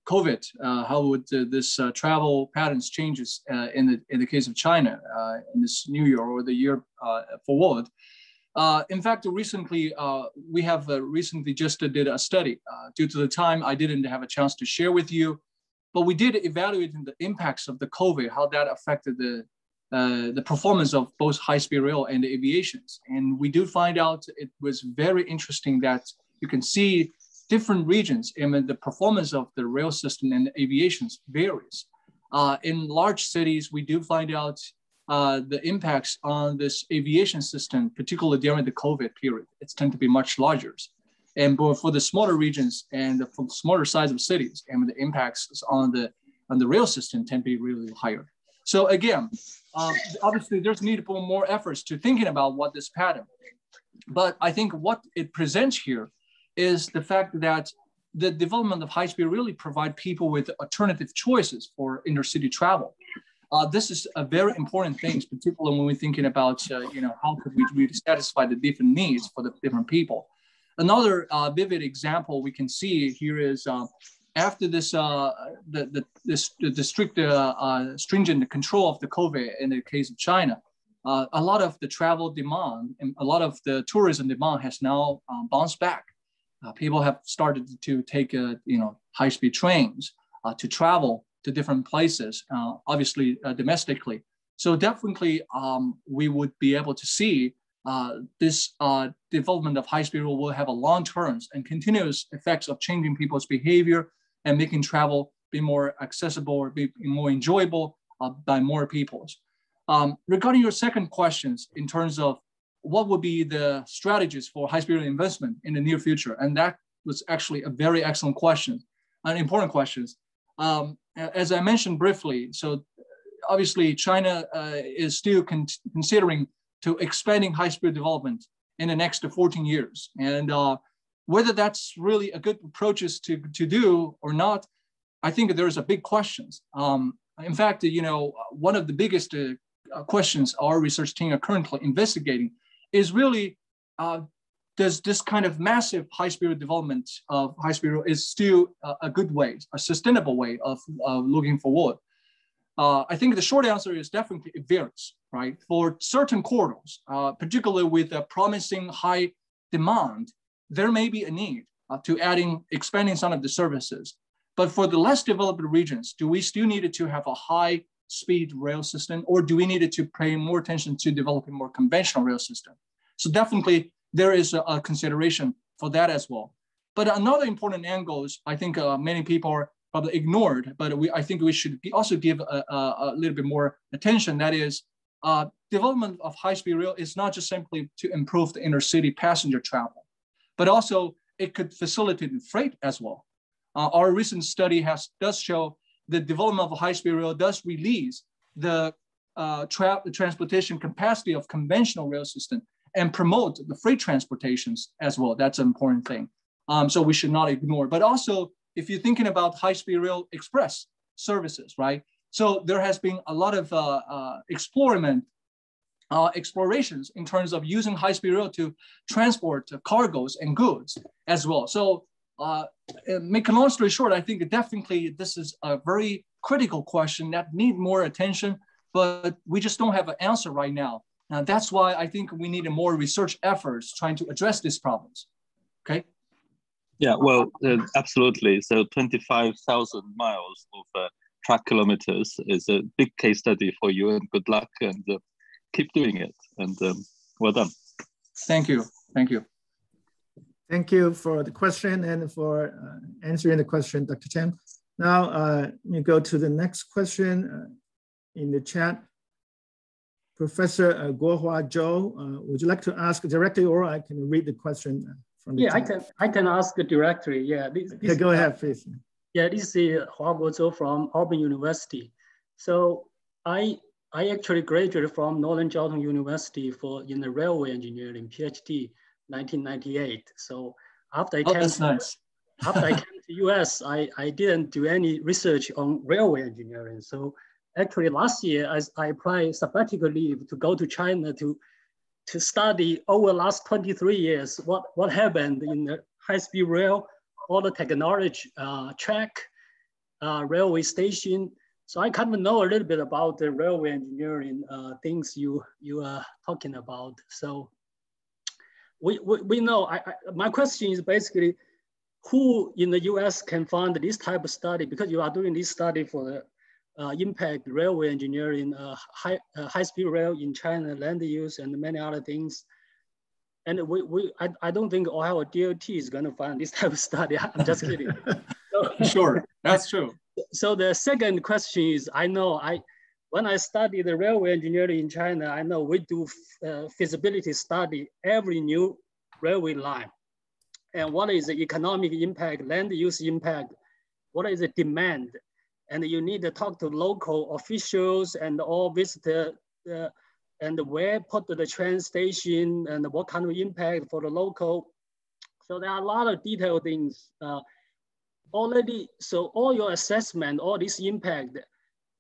COVID, how would this travel patterns changes in the case of China in this new year or the year forward? In fact, recently, we have recently just did a study. Due to the time, I didn't have a chance to share with you, but we did evaluate the impacts of the COVID, how that affected the performance of both high-speed rail and the aviations. And we do find out it was very interesting that you can see different regions and the performance of the rail system and the aviations varies. In large cities, we do find out the impacts on this aviation system, particularly during the COVID period, it's tend to be much larger. And for the smaller regions and for smaller size of cities, and the impacts on the rail system tend to be really higher. So again, obviously there's need for more efforts to thinking about what this pattern. But I think what it presents here is the fact that the development of high-speed really provide people with alternative choices for intercity travel. This is a very important thing, particularly when we're thinking about, how could we really satisfy the different needs for the different people. Another vivid example we can see here is after this, the strict, stringent control of the COVID in the case of China, a lot of the travel demand and a lot of the tourism demand has now bounced back. People have started to take, high-speed trains to travel to different places, obviously domestically. So definitely we would be able to see this development of high-speed rail will have a long-term and continuous effects of changing people's behavior and making travel be more accessible or be more enjoyable by more people. Regarding your second questions in terms of what would be the strategies for high-speed rail investment in the near future, and that was actually a very excellent question, an important question. As I mentioned briefly, so obviously China is still considering to expanding high-speed development in the next 14 years. And whether that's really a good approach to do or not, I think there's a big questions. In fact, one of the biggest questions our research team are currently investigating is really, does this kind of massive high-speed development of high-speed rail is still a good way, a sustainable way of looking forward? I think the short answer is definitely it varies, right? For certain corridors, particularly with a promising high demand, there may be a need to expanding some of the services. But for the less developed regions, do we still need to have a high-speed rail system, or do we need to pay more attention to developing more conventional rail system? So definitely there is a consideration for that as well. But another important angle is, I think many people are probably ignored, but I think we should also give a little bit more attention. That is, development of high-speed rail is not just simply to improve the intercity passenger travel, but also it could facilitate freight as well. Our recent study does show the development of high-speed rail does release the transportation capacity of conventional rail system and promote the freight transportations as well. That's an important thing. So we should not ignore. But also, if you're thinking about high-speed rail express services, right? So there has been a lot of explorations in terms of using high-speed rail to transport cargoes and goods as well. So make a long story short, I think definitely this is a very critical question that needs more attention, but we just don't have an answer right now. And that's why I think we need more research efforts trying to address these problems. Okay. Yeah, well, absolutely. So 25,000 miles of track kilometers is a big case study for you, and good luck, and keep doing it. And well done. Thank you. Thank you. Thank you for the question and for answering the question, Dr. Chen. Now, let me go to the next question in the chat. Professor Guohua Zhou, would you like to ask directly, or I can read the question from the chat? I can ask directly. Yeah, yeah, go ahead, please. Yeah, this is Huaguo Zhou from Auburn University. So I actually graduated from Northern Jiaotong University in the railway engineering PhD, 1998. So after I came to US, I didn't do any research on railway engineering. So actually last year, I applied sabbatical leave to go to China to study over the last 23 years what happened in the high-speed rail, all the technology, track, railway station. So I kind of know a little bit about the railway engineering things you are talking about. So we know, my question is basically, who in the US can fund this type of study? Because you are doing this study for the impact railway engineering, high-speed rail in China, land use, and many other things. And I don't think Ohio DOT is going to fund this type of study. I'm just kidding. Sure, that's true. So the second question is, I know when I study the railway engineering in China, I know we do feasibility study every new railway line. And what is the economic impact, land use impact, what is the demand? And you need to talk to local officials and all visitor and where put the train station and what kind of impact for the local. So there are a lot of detailed things already. So all your assessment, all this impact,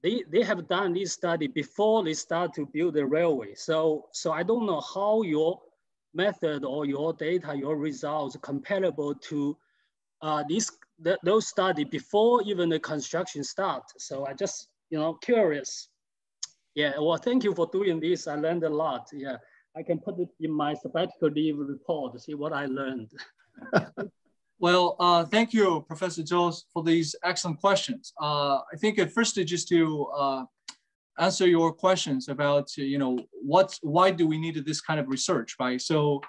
they have done this study before they start to build the railway. So I don't know how your method or your data, your results comparable to those studies before even the construction start. So I just, curious. Yeah, well, thank you for doing this. I learned a lot. Yeah, I can put it in my sabbatical leave report to see what I learned. Well, thank you, Professor Zhou, for these excellent questions. I think at first, just to answer your questions about, why do we need this kind of research, right? So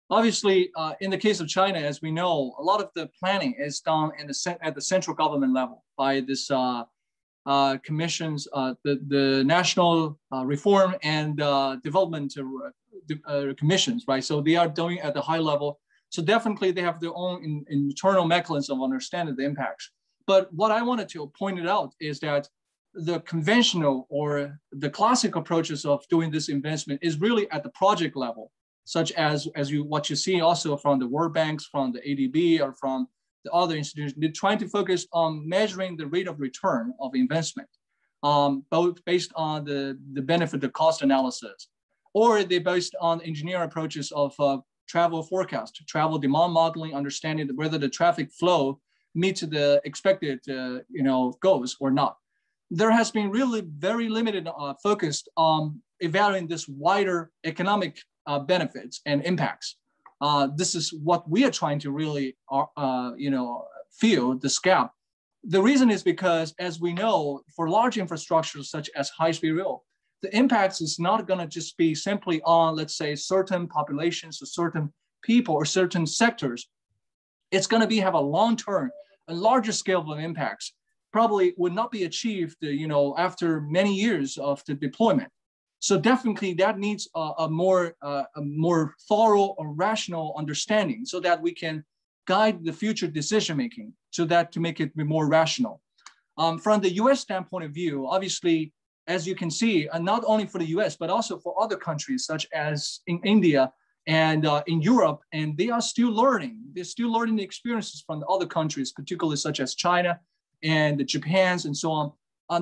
obviously, in the case of China, as we know, a lot of the planning is done at the central government level by this commissions, the National Reform and Development Commissions, right? So they are doing at the high level. So definitely they have their own internal mechanism of understanding the impacts. But what I wanted to point it out is that the conventional or the classic approaches of doing this investment is really at the project level, such as what you see also from the World Banks, from the ADB, or from the other institutions. They're trying to focus on measuring the rate of return of investment, both based on the benefit to cost analysis, or they're based on engineering approaches of travel forecast, travel demand modeling, understanding whether the traffic flow meets the expected goals or not. There has been really very limited focused on evaluating this wider economic benefits and impacts. This is what we are trying to really fill this gap. The reason is because, as we know, for large infrastructures such as high-speed rail, the impacts is not going to just be simply on, let's say, certain populations or certain people or certain sectors. It's going to have a long-term, a larger scale of impacts. Probably would not be achieved, after many years of the deployment. So definitely that needs a more thorough or rational understanding, so that we can guide the future decision making, so that to make it more rational. From the U.S. standpoint of view, obviously, as you can see, not only for the US, but also for other countries, such as in India and in Europe, and they are still learning. They're still learning the experiences from the other countries, particularly such as China and the Japan's and so on.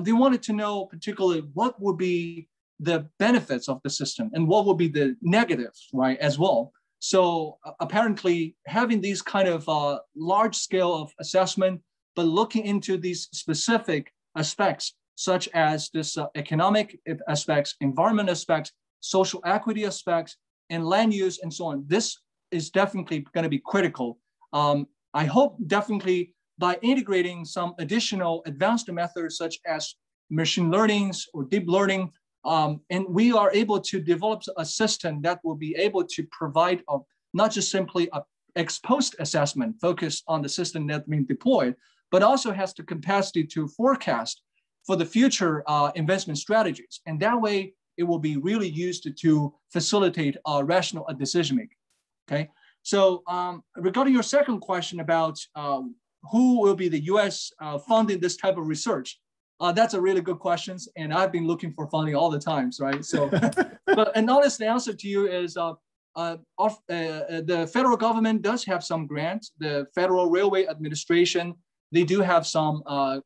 They wanted to know particularly what would be the benefits of the system and what would be the negatives, right, as well. So apparently having these kind of large scale of assessment, but looking into these specific aspects, such as this economic aspects, environment aspects, social equity aspects, and land use and so on. This is definitely going to be critical. I hope definitely by integrating some additional advanced methods such as machine learnings or deep learning, and we are able to develop a system that will be able to provide not just simply a ex post assessment focused on the system that's being deployed, but also has the capacity to forecast for the future investment strategies. And that way, it will be really used to facilitate rational decision making, okay? So regarding your second question about who will be the US funding this type of research, that's a really good question. And I've been looking for funding all the times, right? So, but an honest answer to you is the federal government does have some grants. The Federal Railway Administration, they do have some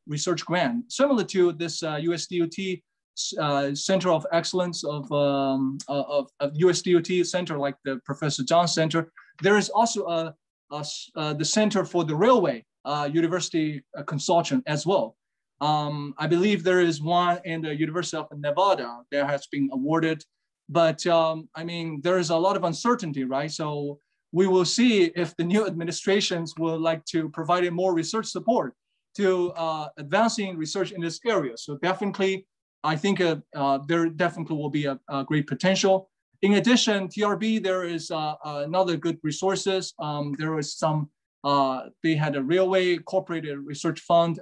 research grant, similar to this USDOT Center of Excellence of USDOT Center, like the Professor John Center. There is also the Center for the Railway University Consortium as well. I believe there is one in the University of Nevada that has been awarded, but I mean, there is a lot of uncertainty, right? So we will see if the new administrations will like to provide more research support to advancing research in this area. So definitely, I think there definitely will be a great potential. In addition, TRB, there is another good resources. There was some, they had a railway corporate research fund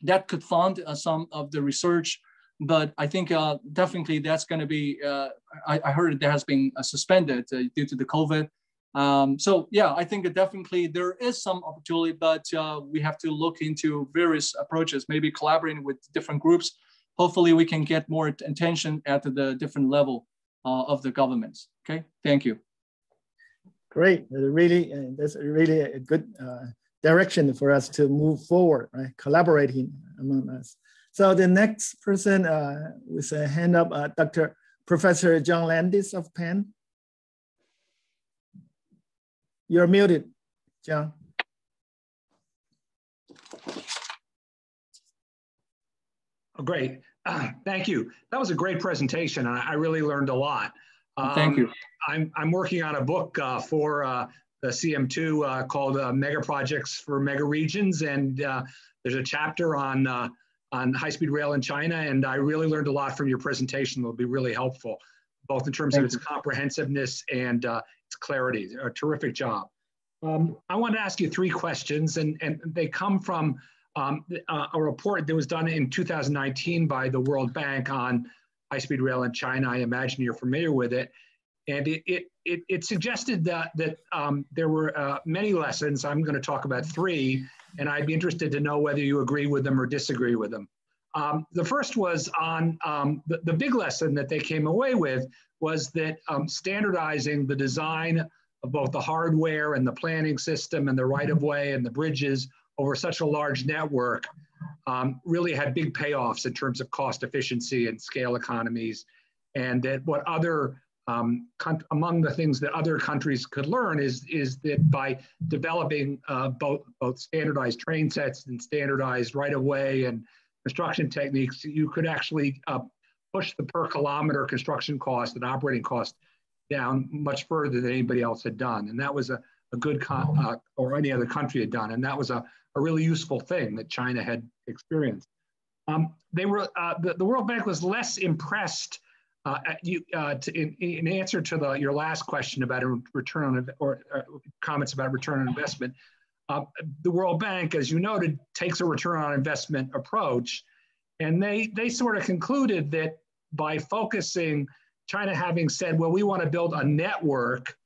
that could fund some of the research. But I think definitely that's going to be, I heard that has been suspended due to the COVID. So yeah, I think definitely there is some opportunity, but we have to look into various approaches, maybe collaborating with different groups. Hopefully we can get more attention at the different level of the governments. Okay, thank you. Great, that's really a good direction for us to move forward, right? Collaborating among us. So the next person with a hand up, Professor John Landis of Penn. You're muted, John. Oh, great. Thank you. That was a great presentation. I really learned a lot. Thank you. I'm working on a book for the CM2 called Mega Projects for Mega Regions. And there's a chapter on high-speed rail in China. And I really learned a lot from your presentation. It'll be really helpful, both in terms of its comprehensiveness and its clarity. A terrific job. I want to ask you 3 questions, and they come from a report that was done in 2019 by the World Bank on high-speed rail in China. I imagine you're familiar with it. And it suggested that there were many lessons. I'm going to talk about 3, and I'd be interested to know whether you agree with them or disagree with them. The first was on the big lesson that they came away with was that standardizing the design of both the hardware and the planning system and the right-of-way and the bridges over such a large network really had big payoffs in terms of cost efficiency and scale economies, and that what other among the things that other countries could learn is that by developing both standardized train sets and standardized right-of-way and construction techniques, you could actually push the per kilometer construction cost and operating cost down much further than anybody else had done. And that was a good, or any other country had done. And that was a really useful thing that China had experienced. The World Bank was less impressed in answer to your last question about a return on, or comments about return on investment. The World Bank, as you noted, takes a return on investment approach. And they sort of concluded that by focusing, China having said, well, we want to build a network,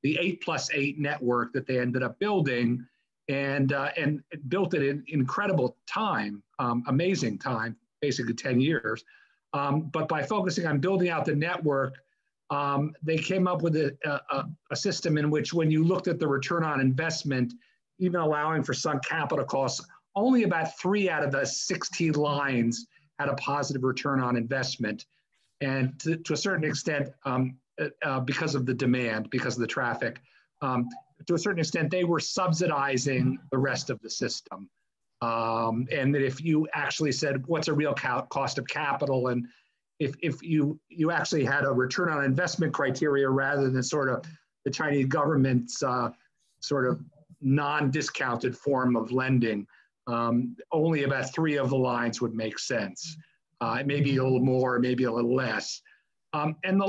the 8+8 network that they ended up building, and built it in incredible time, amazing time, basically 10 years. But by focusing on building out the network, they came up with a system in which when you looked at the return on investment, even allowing for sunk capital costs, only about 3 out of the 16 lines had a positive return on investment. And to a certain extent, because of the demand, because of the traffic, to a certain extent, they were subsidizing the rest of the system. And that if you actually said, what's a real cost of capital? And if you actually had a return on investment criteria rather than sort of the Chinese government's sort of non-discounted form of lending, only about 3 of the lines would make sense. Maybe a little more, maybe a little less. And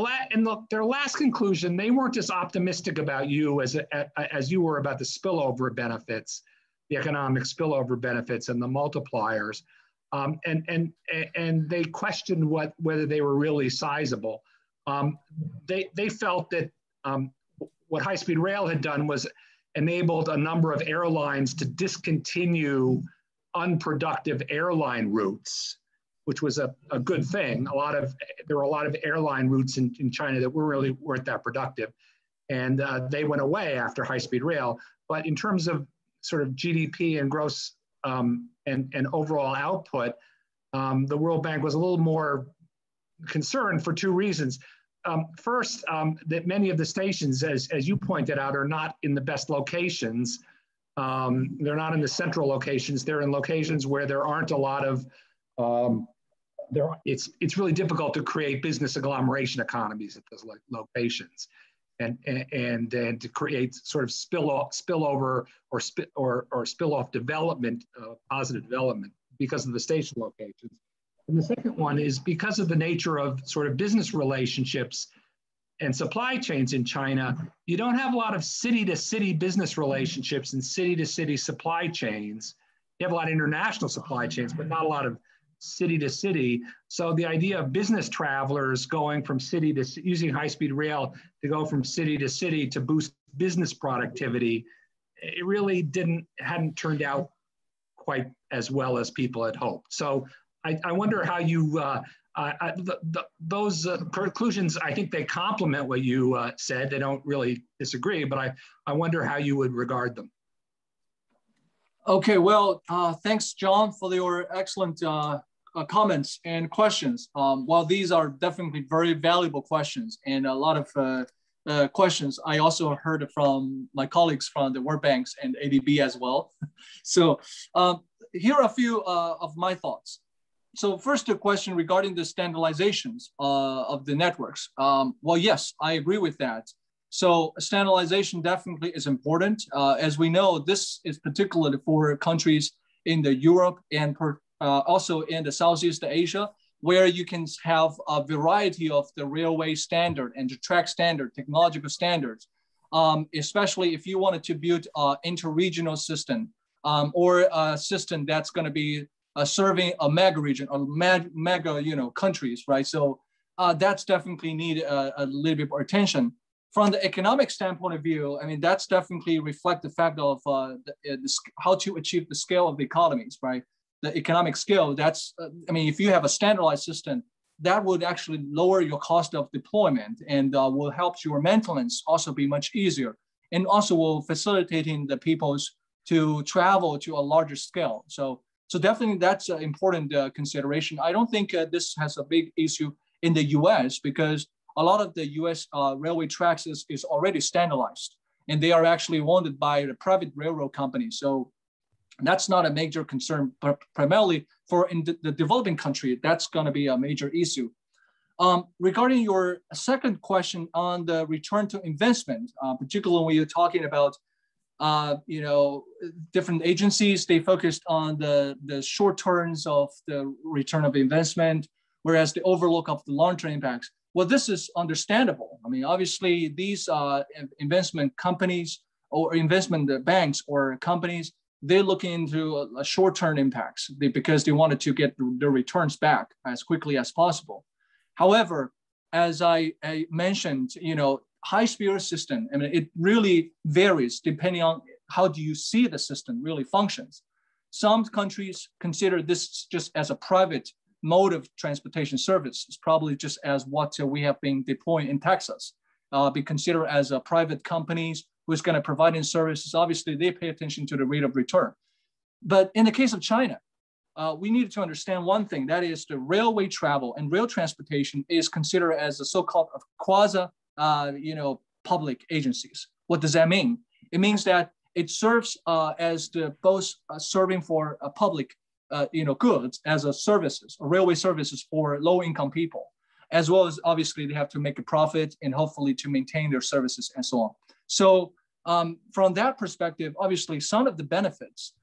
their last conclusion, they weren't as optimistic about you as you were about the spillover benefits, the economic spillover benefits and the multipliers. And they questioned whether they were really sizable. They felt that what high-speed rail had done was enabled a number of airlines to discontinue unproductive airline routes, which was a good thing. There were a lot of airline routes in China that weren't that productive. And they went away after high-speed rail. But in terms of sort of GDP and gross and overall output, the World Bank was a little more concerned for 2 reasons. First, that many of the stations, as you pointed out, are not in the best locations. They're not in the central locations. They're in locations where there aren't a lot of, it's really difficult to create business agglomeration economies at those locations, and to create sort of spillover or spill-off development, positive development because of the station locations. And the second one is because of the nature of sort of business relationships and supply chains in China, you don't have a lot of city-to-city business relationships and city-to-city supply chains. You have a lot of international supply chains, but not a lot of city to city. So the idea of business travelers going from city to using high-speed rail to go from city to city to boost business productivity, it really hadn't turned out quite as well as people had hoped. So I wonder how you, those conclusions, I think they complement what you said. They don't really disagree, but I wonder how you would regard them. Okay, well, thanks, John, for your excellent comments and questions. Well, these are definitely very valuable questions, and a lot of questions I also heard from my colleagues from the World Banks and ADB as well. So here are a few of my thoughts. So first, a question regarding the standardizations of the networks. Well, yes, I agree with that. So standardization definitely is important. As we know, this is particularly for countries in the Europe and also in the Southeast Asia, where you can have a variety of the railway standard and the track standard, technological standards, especially if you wanted to build an interregional system or a system that's going to be serving a mega region or mega countries, right? So that's definitely need a little bit more attention. From the economic standpoint of view, I mean, that's definitely reflect the fact of how to achieve the scale of the economies, right? The economic scale, that's, I mean, if you have a standardized system, that would actually lower your cost of deployment and will help your maintenance also be much easier, and also will facilitating the peoples to travel to a larger scale. So definitely that's an important consideration. I don't think this has a big issue in the US because a lot of the US railway tracks is already standardized, and they are actually owned by the private railroad companies. So that's not a major concern, but primarily for in the developing country, that's going to be a major issue. Regarding your second question on the return to investment, particularly when you're talking about different agencies, they focused on the short terms of the return of investment, whereas the overlook of the long-term impacts. Well, this is understandable. I mean, obviously, these investment companies or investment banks or companies, they're looking into a short-term impacts because they wanted to get their returns back as quickly as possible. However, as I mentioned, high-speed system, I mean, it really varies depending on how do you see the system really functions. Some countries consider this just as a private mode of transportation service. It's probably just as what we have been deploying in Texas, be considered as a private companies who's going to provide in services. Obviously, they pay attention to the rate of return. But in the case of China, we need to understand one thing, that is the railway travel and rail transportation is considered as a so-called quasi public agencies. What does that mean? It means that it serves as the both serving for a public goods as a services, or railway services for low-income people, as well as obviously they have to make a profit and hopefully to maintain their services and so on. So from that perspective, obviously some of the benefits,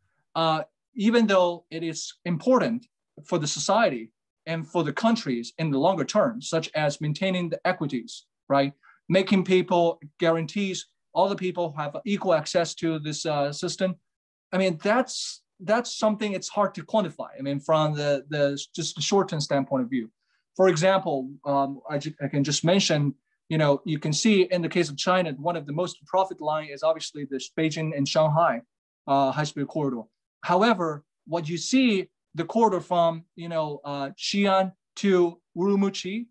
even though it is important for the society and for the countries in the longer term, such as maintaining the equities, right? Making people guarantees all the people have equal access to this system. I mean, that's something it's hard to quantify. I mean, from just the short-term standpoint of view. For example, I can just mention, you can see in the case of China, one of the most profit line is obviously this Beijing and Shanghai high-speed corridor. However, what you see, the corridor from Xi'an to Urumqi,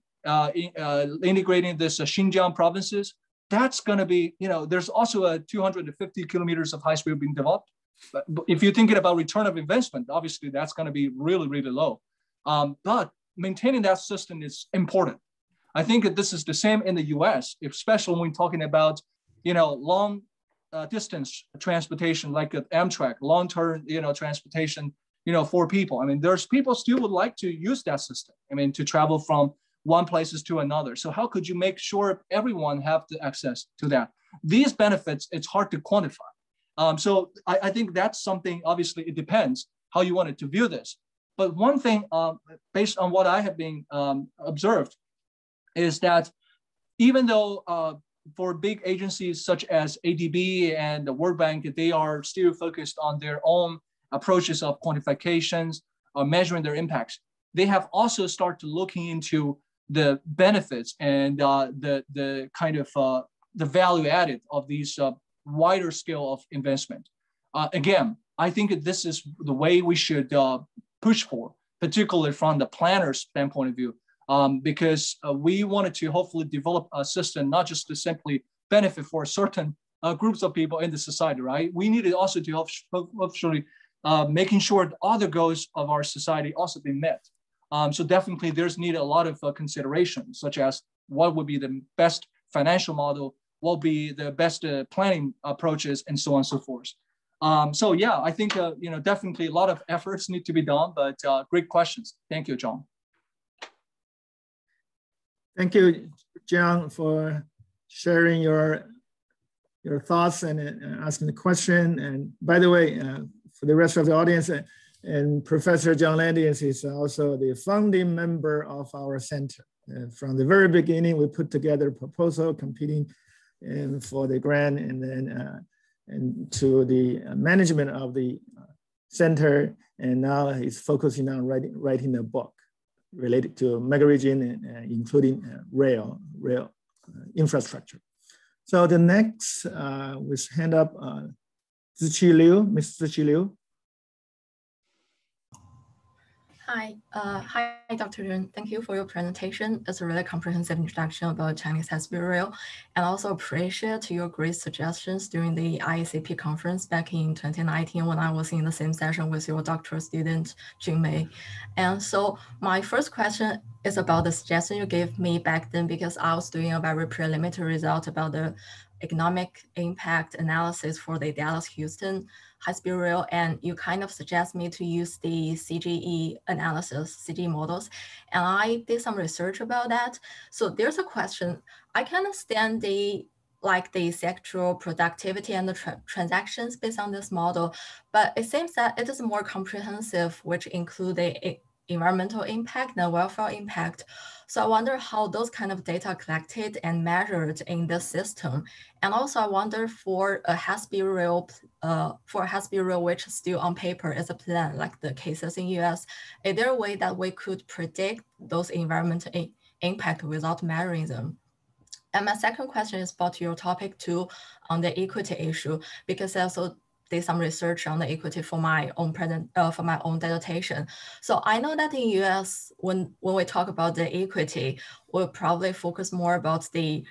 integrating this Xinjiang provinces, that's going to be, there's also a 250 kilometers of high speed being developed. But if you're thinking about return of investment, obviously that's going to be really, really low. But maintaining that system is important. I think that this is the same in the US, especially when we're talking about, long distance transportation like Amtrak, long-term, transportation, for people. I mean, there's people still would like to use that system. I mean, to travel from one places to another. So how could you make sure everyone have the access to that? These benefits, it's hard to quantify. So I think that's something, obviously it depends how you wanted to view this. But one thing, based on what I have been observed, is that even though for big agencies such as ADB and the World Bank, they are still focused on their own approaches of quantifications or measuring their impacts. they have also started looking into the benefits and the kind of the value added of these wider scale of investment. Again, I think this is the way we should push for, particularly from the planner's standpoint of view, because we wanted to hopefully develop a system not just to simply benefit for certain groups of people in the society, right? We needed also to help actually making sure that other goals of our society also be met. So definitely there's needed a lot of consideration, such as what would be the best financial model, what would be the best planning approaches, and so on and so forth. So yeah, I think definitely a lot of efforts need to be done, but great questions. Thank you, John. Thank you, John, for sharing your thoughts and asking the question. And by the way, for the rest of the audience, and Professor John Landius is also the founding member of our center. From the very beginning, we put together a proposal competing for the grant, and then and to the management of the center. And now he's focusing on writing a book related to megaregion, including rail infrastructure. So the next was hand up, Ziqi Liu, Ms. Ziqi Liu. Hi, Dr. Zhen. Thank you for your presentation. It's a really comprehensive introduction about Chinese high-speed rail, and also appreciate your great suggestions during the IACP conference back in 2019 when I was in the same session with your doctoral student, Jun Mei. And so my first question is about the suggestion you gave me back then, because I was doing a very preliminary result about the economic impact analysis for the Dallas-Houston high-speed rail, and you kind of suggest me to use the CGE analysis, CGE models, and I did some research about that. So there's a question. I can understand the sectoral productivity and the transactions based on this model, but it seems that it is more comprehensive, which include the environmental impact and welfare impact. So I wonder how those kind of data are collected and measured in the system. And also I wonder for a high-speed rail, which is still on paper as a plan, like the cases in US, is there a way that we could predict those environmental impact without measuring them? And my second question is about your topic too on the equity issue, because I also did some research on the equity for my own dissertation. So I know that in US, when we talk about the equity, we'll probably focus more about the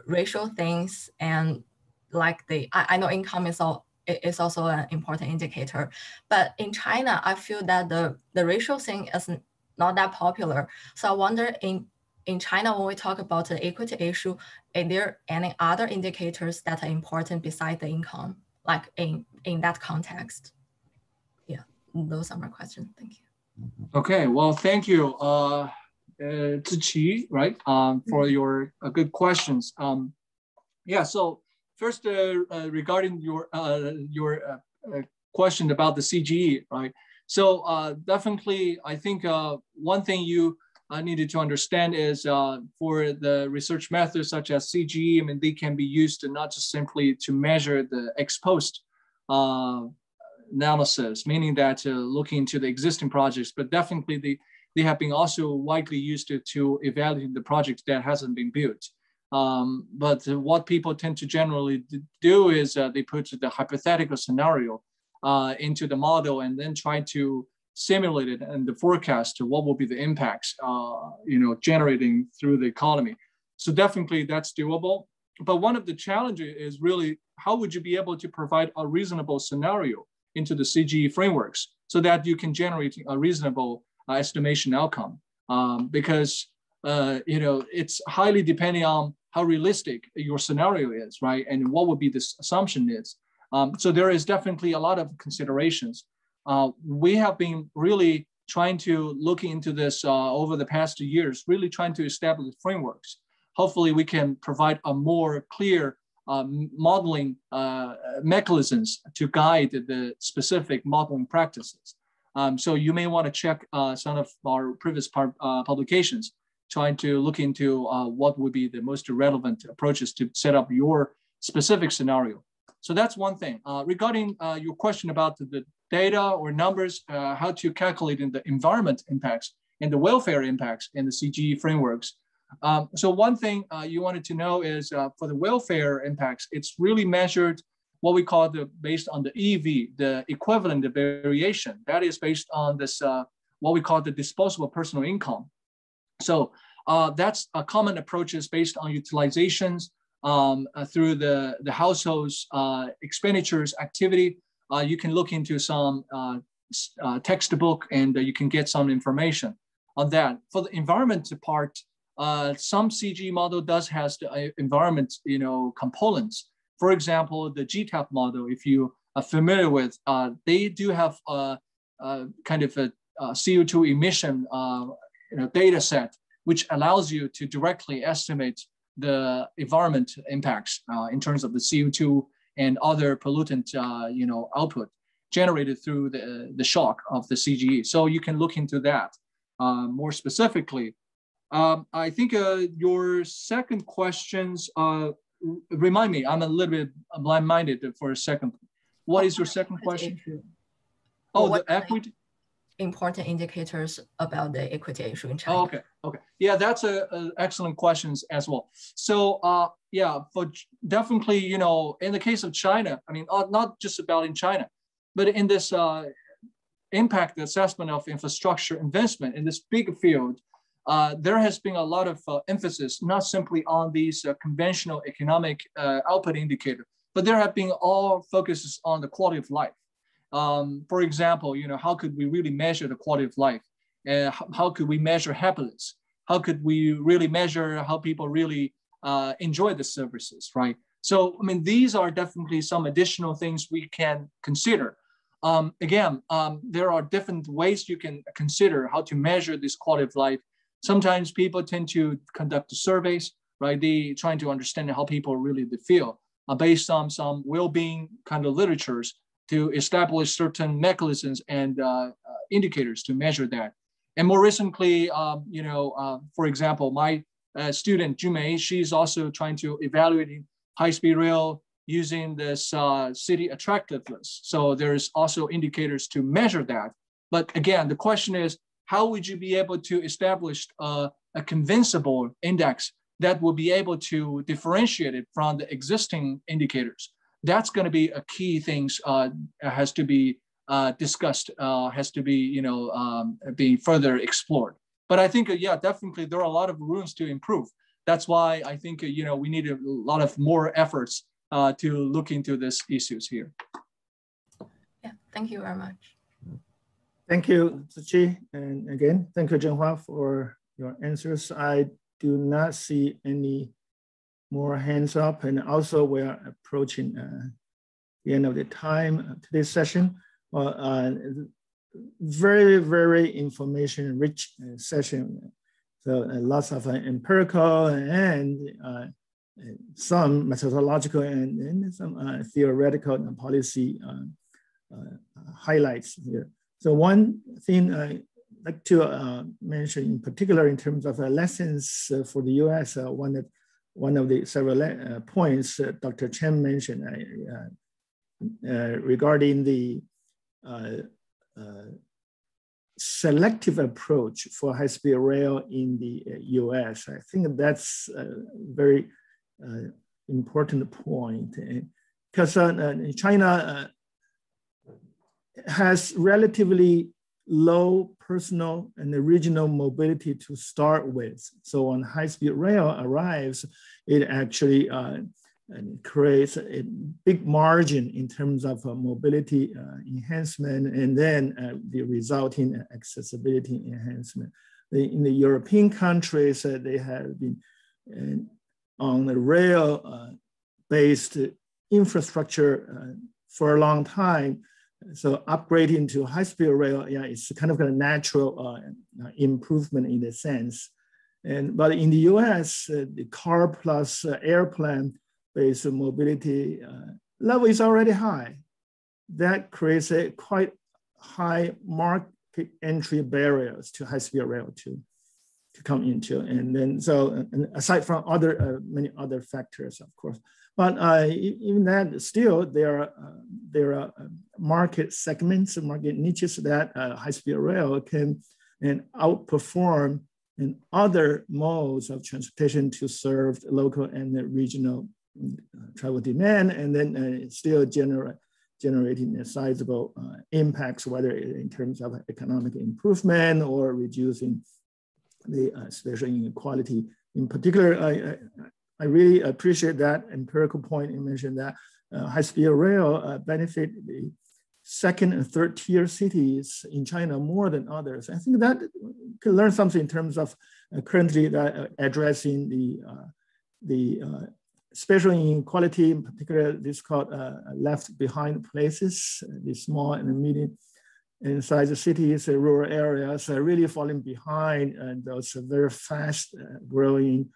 racial things, and like I know income is also an important indicator. But in China, I feel that the racial thing is not that popular. So I wonder in China, when we talk about the equity issue, are there any other indicators that are important besides the income, like in that context? Yeah, those are my questions. Thank you. Okay, well, thank you, Ziqi, right, for your good questions. Yeah, so first, regarding your question about the CGE, right? So definitely, I think one thing you needed to understand is for the research methods such as CGE, I mean, they can be used to not just simply to measure the ex post analysis, meaning that looking into the existing projects, but definitely they have been also widely used to evaluate the projects that hasn't been built. But what people tend to generally do is they put the hypothetical scenario into the model and then try to simulate it and the forecast to what will be the impacts, generating through the economy. So definitely that's doable. But one of the challenges is really, how would you be able to provide a reasonable scenario into the CGE frameworks so that you can generate a reasonable estimation outcome? Because it's highly depending on how realistic your scenario is, right? And what would be this assumption is. So there is definitely a lot of considerations. We have been really trying to look into this over the past 2 years, really trying to establish frameworks. Hopefully we can provide a more clear modeling mechanisms to guide the specific modeling practices. So you may want to check some of our previous publications, trying to look into what would be the most relevant approaches to set up your specific scenario. So that's one thing. Regarding your question about the data or numbers, how to calculate in the environment impacts and the welfare impacts in the CGE frameworks. So one thing you wanted to know is for the welfare impacts, it's really measured what we call based on the EV, the equivalent variation. That is based on this, what we call the disposable personal income. So that's a common approach is based on utilizations through the household's expenditures activity. You can look into some textbook and you can get some information on that. For the environment part, some CGE model does has the environment, components. For example, the GTAP model, if you are familiar with, they do have a kind of a CO2 emission data set, which allows you to directly estimate the environment impacts in terms of the CO2 and other pollutant, output generated through the shock of the CGE. So you can look into that more specifically. I think your second questions, remind me, I'm a little bit blind-minded for a second. What is your second question? Oh, the equity? Important indicators about the equity issue in China. Oh, okay. Yeah, that's an excellent questions as well. So yeah, for definitely, in the case of China, I mean, not just about in China, but in this impact assessment of infrastructure investment in this big field, there has been a lot of emphasis, not simply on these conventional economic output indicator, but there have been all focuses on the quality of life. For example, how could we really measure the quality of life? How could we measure happiness? How could we really measure how people really enjoy the services, right? So, I mean, these are definitely some additional things we can consider. Again, there are different ways you can consider how to measure this quality of life. Sometimes people tend to conduct surveys, right? They trying to understand how people really feel based on some well-being kind of literatures to establish certain mechanisms and indicators to measure that. And more recently, for example, my student, Jumei, she's also trying to evaluate high-speed rail using this city attractiveness. So there's also indicators to measure that. But again, the question is, how would you be able to establish a convincible index that will be able to differentiate it from the existing indicators? That's going to be a key thing has to be discussed, has to be, be further explored. But I think, yeah, definitely there are a lot of rooms to improve. That's why I think, we need a lot of more efforts to look into these issues here. Yeah, thank you very much. Thank you, Ziqi. And again, thank you, Zhenhua, for your answers. I do not see any more hands up. And also we are approaching the end of the time today's session. Very, very information-rich session. So lots of empirical and some methodological and some theoretical and policy highlights here. So one thing I'd like to mention in particular in terms of lessons for the US, one of the several points Dr. Chen mentioned regarding the selective approach for high-speed rail in the US. I think that's a very important point because China has relatively low personal and regional mobility to start with. So when high-speed rail arrives, it actually creates a big margin in terms of mobility enhancement and then the resulting accessibility enhancement. In the European countries, they have been on the rail-based infrastructure for a long time. So upgrading to high-speed rail, yeah, it's kind of a natural improvement in a sense. But in the US, the car plus airplane-based mobility level is already high. That creates a quite high market entry barriers to high-speed rail to come into. And then and aside from many other factors, of course. But even that, still there are market segments and market niches that high-speed rail can outperform in other modes of transportation to serve local and regional travel demand, and then still generating sizable impacts, whether in terms of economic improvement or reducing the spatial inequality. In particular, I really appreciate that empirical point you mentioned that high-speed rail benefit the second and third tier cities in China more than others. I think that can learn something in terms of currently addressing the spatial inequality, in particular, this called left behind places, the small and medium inside the cities, rural areas are really falling behind, and those very fast growing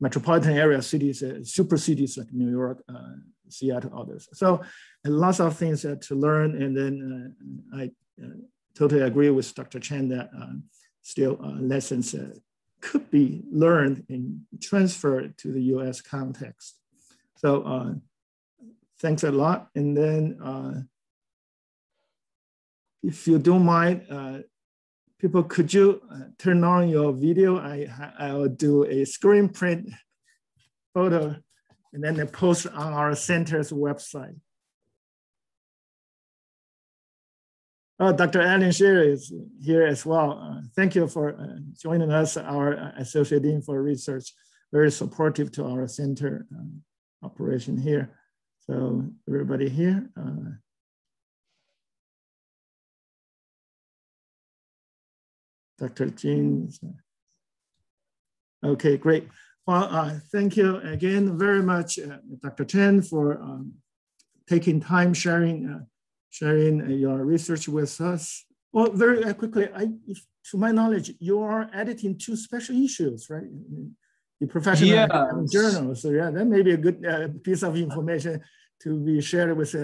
metropolitan area cities, super cities like New York, Seattle, others. So lots of things to learn. And then I totally agree with Dr. Chen that still lessons could be learned and transferred to the US context. So thanks a lot. And then if you don't mind, people, could you turn on your video? I'll do a screen print photo and then post on our center's website. Oh, Dr. Alan Shearer is here as well. Thank you for joining us, our Associate Dean for Research, very supportive to our center operation here. So everybody here. Dr. Jean. Okay, great. Well, thank you again very much, Dr. Chen, for taking time sharing your research with us. Well, very quickly, to my knowledge, you are editing 2 special issues, right? The professional academic journal. So yeah, that may be a good piece of information to be shared with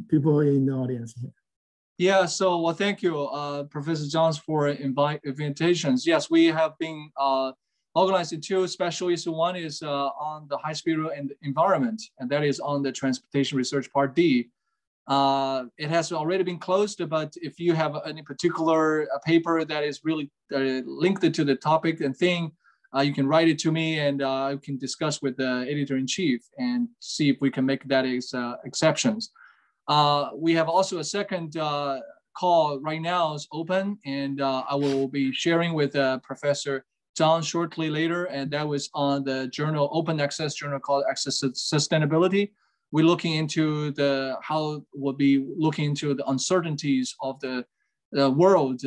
people in the audience here. Yeah, so well, thank you, Professor Johns, for invitations. Yes, we have been organizing 2 special issues. One is on the high-speed rail and environment, and that is on the transportation research part D. It has already been closed, but if you have any particular paper that is really linked to the topic and thing, you can write it to me, and I can discuss with the editor-in-chief and see if we can make that as exceptions. We have also a second call right now is open, and I will be sharing with Professor John shortly later, and that was on the journal, open access journal called Access Sustainability. We're looking into we'll be looking into the uncertainties of the world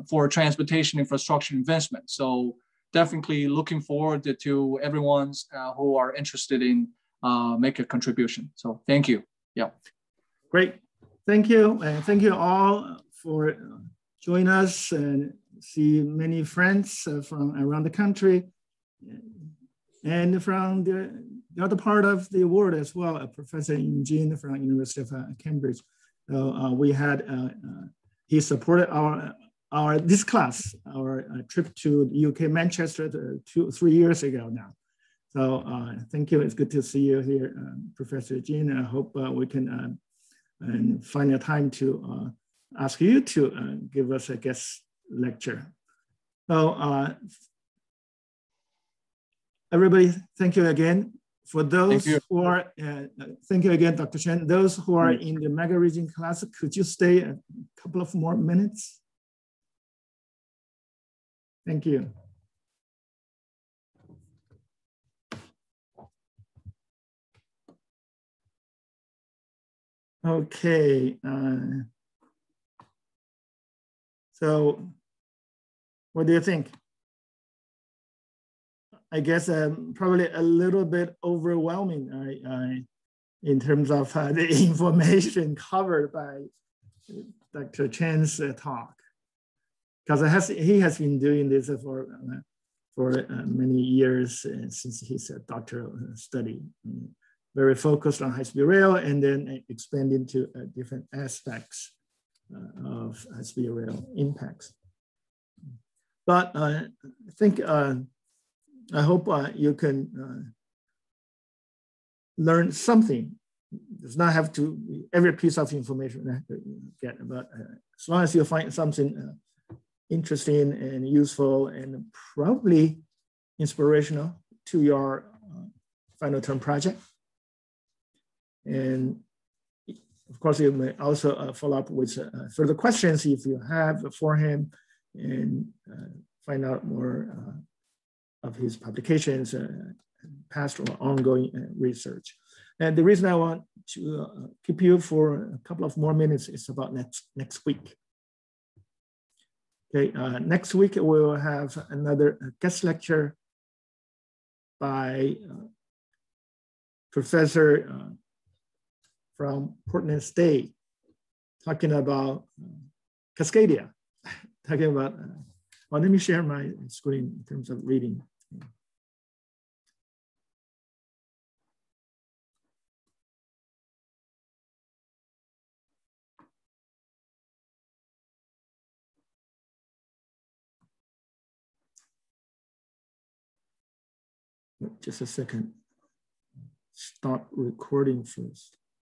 for transportation infrastructure investment. So definitely looking forward to everyone's who are interested in make a contribution. So thank you. Yeah. Great. Thank you. And thank you all for joining us, and see many friends from around the country and from the other part of the world as well. Professor Eugene from University of Cambridge. We had, he supported this class, our trip to the UK, Manchester 3 years ago now. So thank you. It's good to see you here, Professor Jean. I hope we can and find a time to ask you to give us a guest lecture. So everybody, thank you again. For those who are, thank you again, Dr. Chen. Those who are in the mega region class, could you stay a couple of more minutes? Thank you. Okay, so what do you think? I guess probably a little bit overwhelming in terms of the information covered by Dr. Chen's talk, because he has been doing this for many years since his doctoral study. Very focused on high-speed rail, and then expanding to different aspects of high-speed rail impacts. But I think, I hope you can learn something. It does not have to be every piece of information that you get, but as long as you find something interesting and useful and probably inspirational to your final term project. And of course, you may also follow up with further questions if you have for him, and find out more of his publications, past or ongoing research. And the reason I want to keep you for a couple of more minutes is about next week. Okay, next week we will have another guest lecture by professor from Portland State, talking about Cascadia, talking about, well, let me share my screen in terms of reading. Just a second. Start recording first.